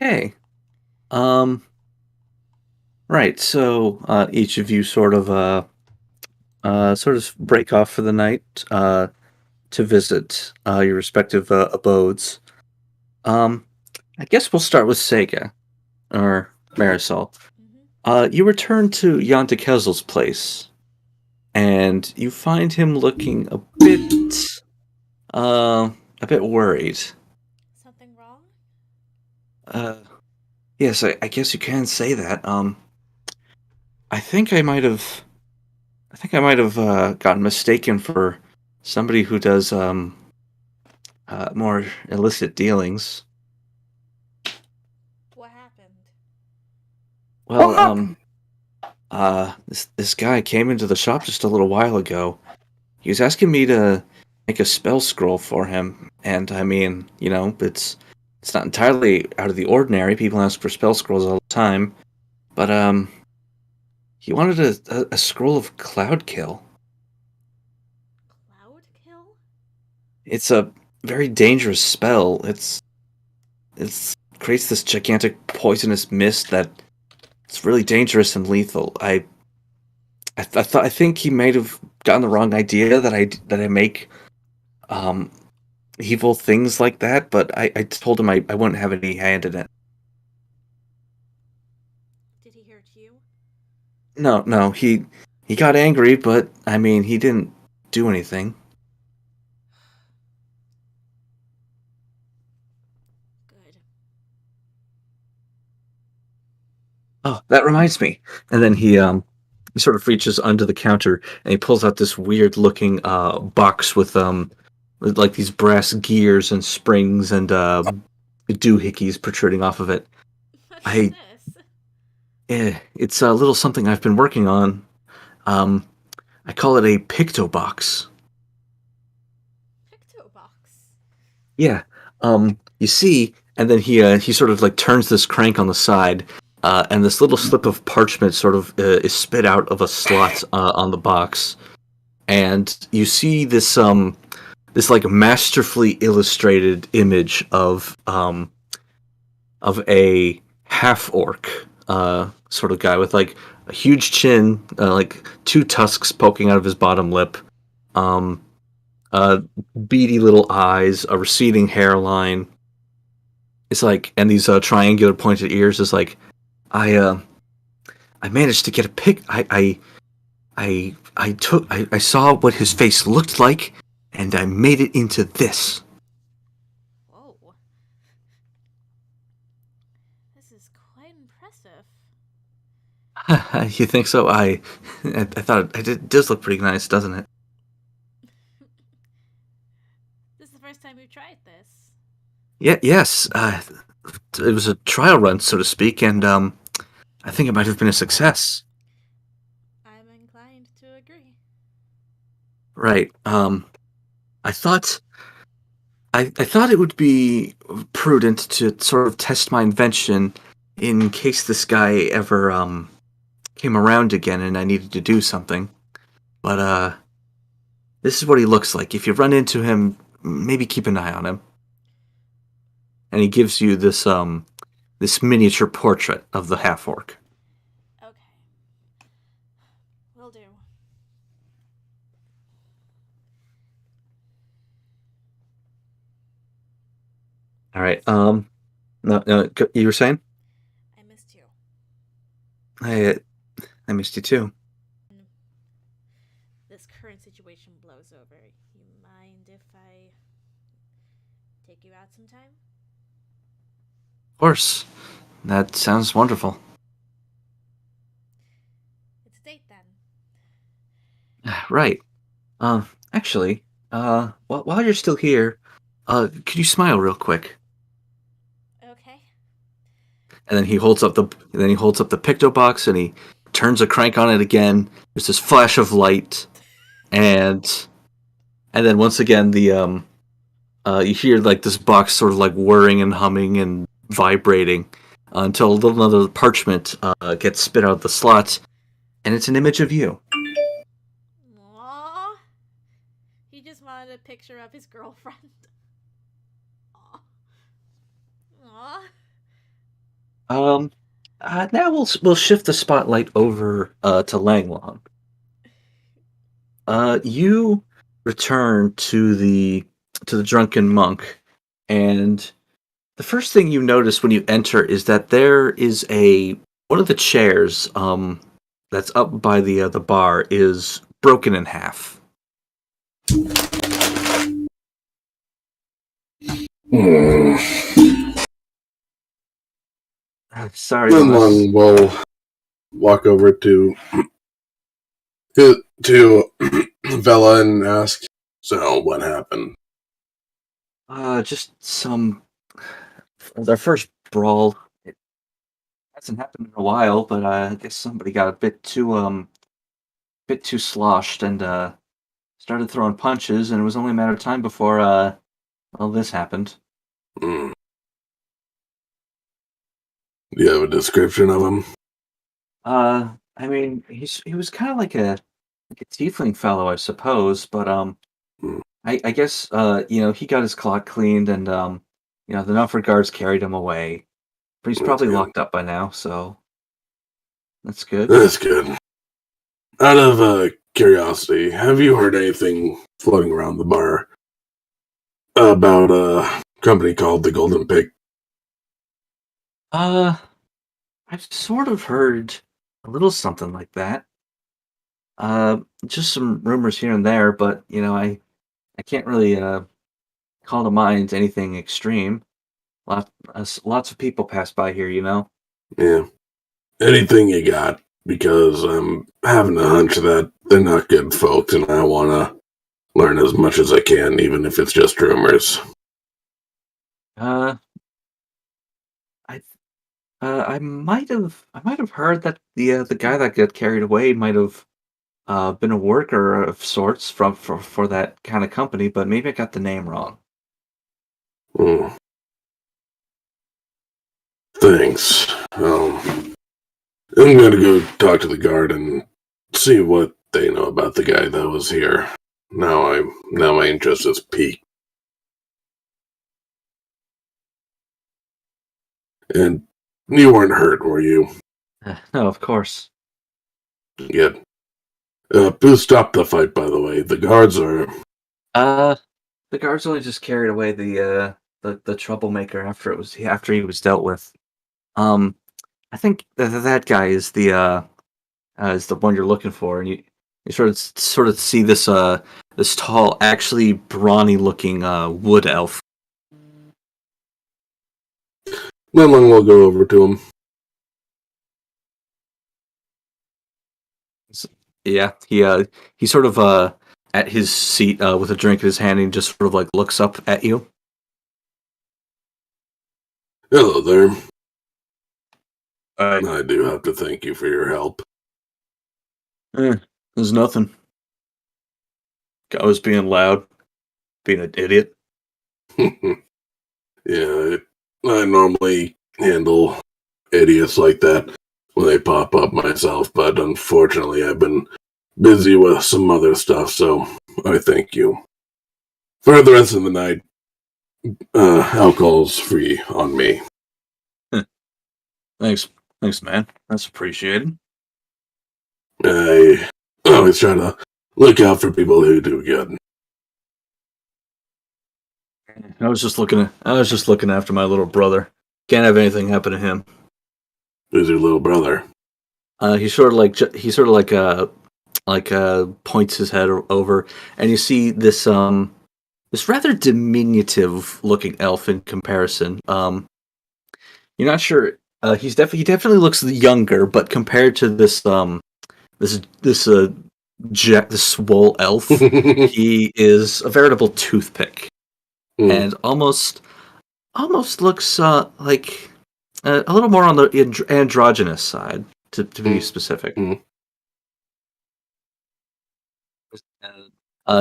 Okay. Right. So each of you sort of break off for the night to visit your respective abodes. I guess we'll start with Sega or Marisol. Mm-hmm. You return to Yantakezel's place, and you find him looking a bit worried. Something wrong? Yes, I guess you can say that. I think I might have gotten mistaken for somebody who does more illicit dealings. What happened? Well, this guy came into the shop just a little while ago. He was asking me to make a spell scroll for him, and I mean, it's not entirely out of the ordinary. People ask for spell scrolls all the time, but he wanted a scroll of cloud kill. Cloud kill? It's a very dangerous spell. It's creates this gigantic poisonous mist that it's really dangerous and lethal. I think he might have gotten the wrong idea that I make evil things like that, but I told him I wouldn't have any hand in it. Did he hurt you? No, he got angry, but I mean he didn't do anything. Good. Oh, that reminds me. And then he sort of reaches under the counter and he pulls out this weird looking box with like these brass gears and springs and doohickeys protruding off of it. What is this? It's a little something I've been working on. I call it a picto box. Picto box. Yeah. You see, and then he sort of like turns this crank on the side, and this little slip of parchment sort of is spit out of a slot on the box, and you see this like masterfully illustrated image of a half orc sort of guy with like a huge chin, like two tusks poking out of his bottom lip, beady little eyes, a receding hairline. It's like, and these triangular pointed ears. Is like, I managed to get a pic. I saw what his face looked like, and I made it into this. Whoa. This is quite impressive. You think so? I thought it does look pretty nice, doesn't it? This is the first time we've tried this. Yeah. Yes. It was a trial run, so to speak, and I think it might have been a success. I'm inclined to agree. Right. I thought it would be prudent to sort of test my invention in case this guy ever came around again and I needed to do something. But this is what he looks like. If you run into him, maybe keep an eye on him. And he gives you this this miniature portrait of the half orc. Okay. Will do. All right. No, you were saying? I missed you. I missed you too. This current situation blows over. You mind if I take you out sometime? Of course. That sounds wonderful. It's a date then. Right. Actually, while you're still here, could you smile real quick? Okay. And then he holds up the picto box and he turns a crank on it again. There's this flash of light, and then once again the You hear like this box sort of like whirring and humming and vibrating until a little another parchment gets spit out of the slot, and it's an image of you. Aww. He just wanted a picture of his girlfriend. Aww. Aww. Now we'll shift the spotlight over to Langlong. You return to the Drunken Monk, and the first thing you notice when you enter is that there is one of the chairs that's up by the bar is broken in half. Sorry, Then boss. Lung will walk over to Vela and ask, "So, what happened?" Just their first brawl. It hasn't happened in a while, but I guess somebody got a bit too sloshed and started throwing punches, and it was only a matter of time before this happened. Do you have a description of him? I mean, he was kind of like a tiefling fellow, I suppose, but I guess he got his clock cleaned, and the Nufford guards carried him away, but he's probably locked up by now, so that's good. That's good. Out of curiosity, have you heard anything floating around the bar about a company called the Golden Pig? I've sort of heard a little something like that. Just some rumors here and there, but I can't really call to mind anything extreme. Lots of people pass by here, Yeah. Anything you got, because I'm having a hunch that they're not good folks, and I want to learn as much as I can, even if it's just rumors. I I might have heard that the guy that got carried away might have been a worker of sorts for that kind of company, but maybe I got the name wrong. Hmm. Thanks. I'm gonna go talk to the guard and see what they know about the guy that was here. Now my interest is piqued. And you weren't hurt, were you? No, of course. Good. Who stopped the fight, by the way? The guards are... The guards only just carried away the troublemaker after he was dealt with. I think that guy is the one you're looking for, and you sort of see this tall, actually brawny looking wood elf. Then we'll go over to him. Yeah, he sort of at his seat with a drink in his hand, and just sort of like looks up at you. Hello there. Alright. I do have to thank you for your help. There's nothing. I was being loud, being an idiot. Yeah, I normally handle idiots like that when they pop up myself, but unfortunately I've been busy with some other stuff, so I thank you. For the rest of the night, alcohol's free on me. Thanks, man. That's appreciated. I always try to look out for people who do good. I was just looking after my little brother. Can't have anything happen to him. Who's your little brother? He sort of points his head over, and you see this rather diminutive looking elf in comparison. You're not sure. He definitely looks younger, but compared to this swole elf, he is a veritable toothpick, and almost looks like a little more on the androgynous side, to be specific.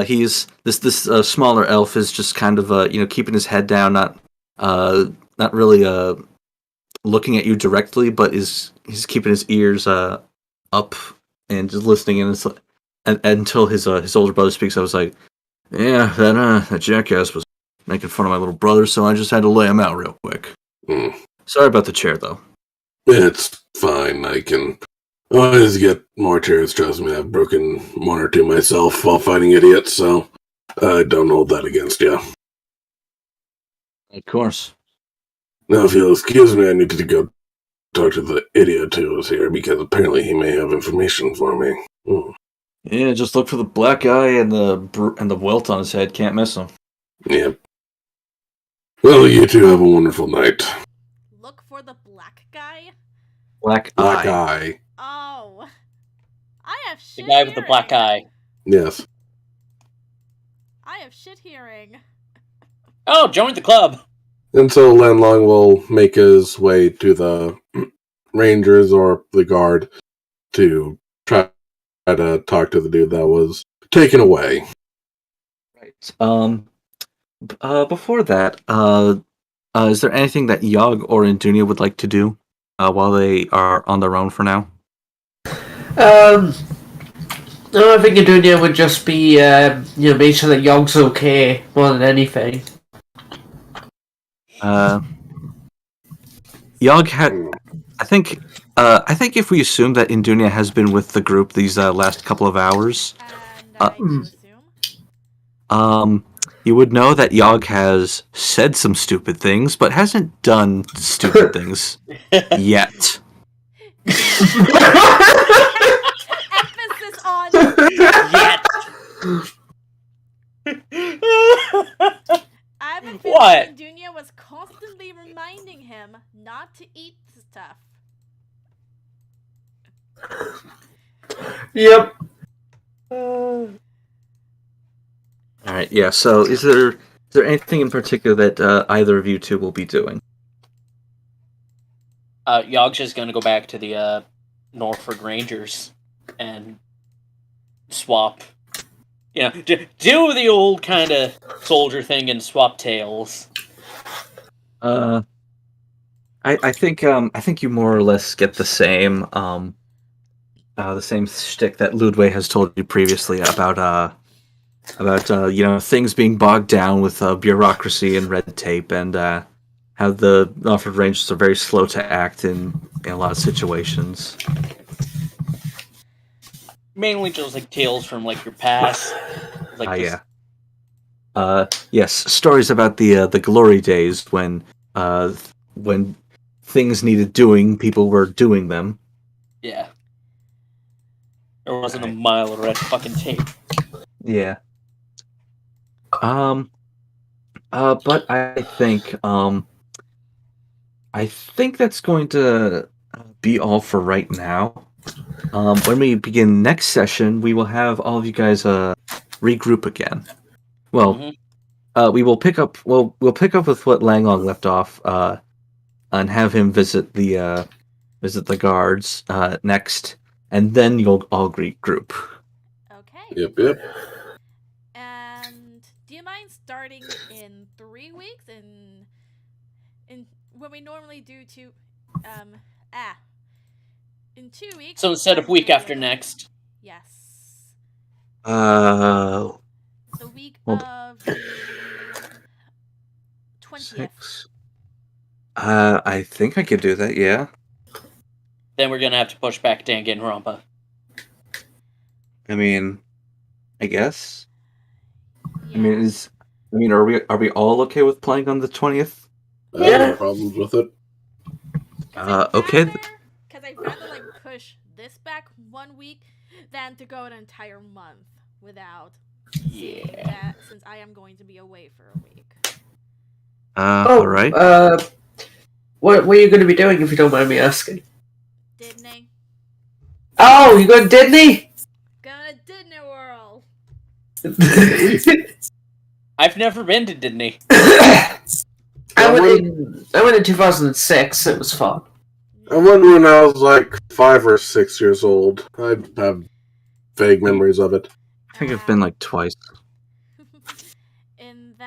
He's this smaller elf is just kind of keeping his head down, not really looking at you directly, but he's keeping his ears up and just listening. And until his older brother speaks, I was like, yeah, that jackass was making fun of my little brother, so I just had to lay him out real quick. Sorry about the chair, though. It's fine. I can always get more chairs. Trust me, I've broken one or two myself while fighting idiots, so I don't hold that against you. Of course. Now, if you'll excuse me, I need to go talk to the idiot who was here, because apparently he may have information for me. Yeah, just look for the black guy and the welt on his head. Can't miss him. Yep. Well, you two have a wonderful night. Look for the black guy? Black eye. Oh. I have shit The guy with the black eye. Yes. I have shit hearing. Oh, join the club. And so Lanlong will make his way to the Rangers or the guard to try to talk to the dude that was taken away. Right. Before that, is there anything that Yog or Indunia would like to do while they are on their own for now? No, I think Adunia would just be, make sure that Yog's okay more than anything. Yog had, I think if we assume that Indunia has been with the group these last couple of hours, And I do assume. you would know that Yog has said some stupid things, but hasn't done stupid things yet. Emphasis on Yet. I have a feeling What? Dunya was constantly reminding him not to eat stuff. Yep. Alright, yeah, so is there anything in particular that either of you two will be doing? Yog's just gonna go back to the Norfolk Rangers and swap. Do the old kind of soldier thing and swap tails. I think you more or less get the same shtick that Ludwig has told you previously about things being bogged down with bureaucracy and red tape, and how the Norfolk Rangers are very slow to act in a lot of situations. Mainly just like tales from like your past. Like Yeah. Yes, stories about the glory days when things needed doing, people were doing them. Yeah. There wasn't a mile of red fucking tape. Yeah. But I think that's going to be all for right now. When we begin next session, we will have all of you guys regroup again. Well, we'll pick up with what Langlong left off, and have him visit the guards next, and then you'll all regroup. Okay. Yep. And do you mind starting in 3 weeks in when we normally do in 2 weeks? So instead of week after next. Yes. The The week of the 20th. 6. I think I could do that. Yeah. Then we're gonna have to push back Danganronpa. I mean, I guess. Yeah. Are we all okay with playing on the 20th? I have no problems with it. Okay. Because I'd rather push this back 1 week than to go an entire month without seeing that, since I am going to be away for a week. All right. What are you going to be doing if you don't mind me asking? Disney. Oh, you going to Disney? Going to Disney World. I've never been to Disney. I went in 2006. It was fun. I went when I was 5 or 6 years old. I have vague memories of it. I think I've been like twice.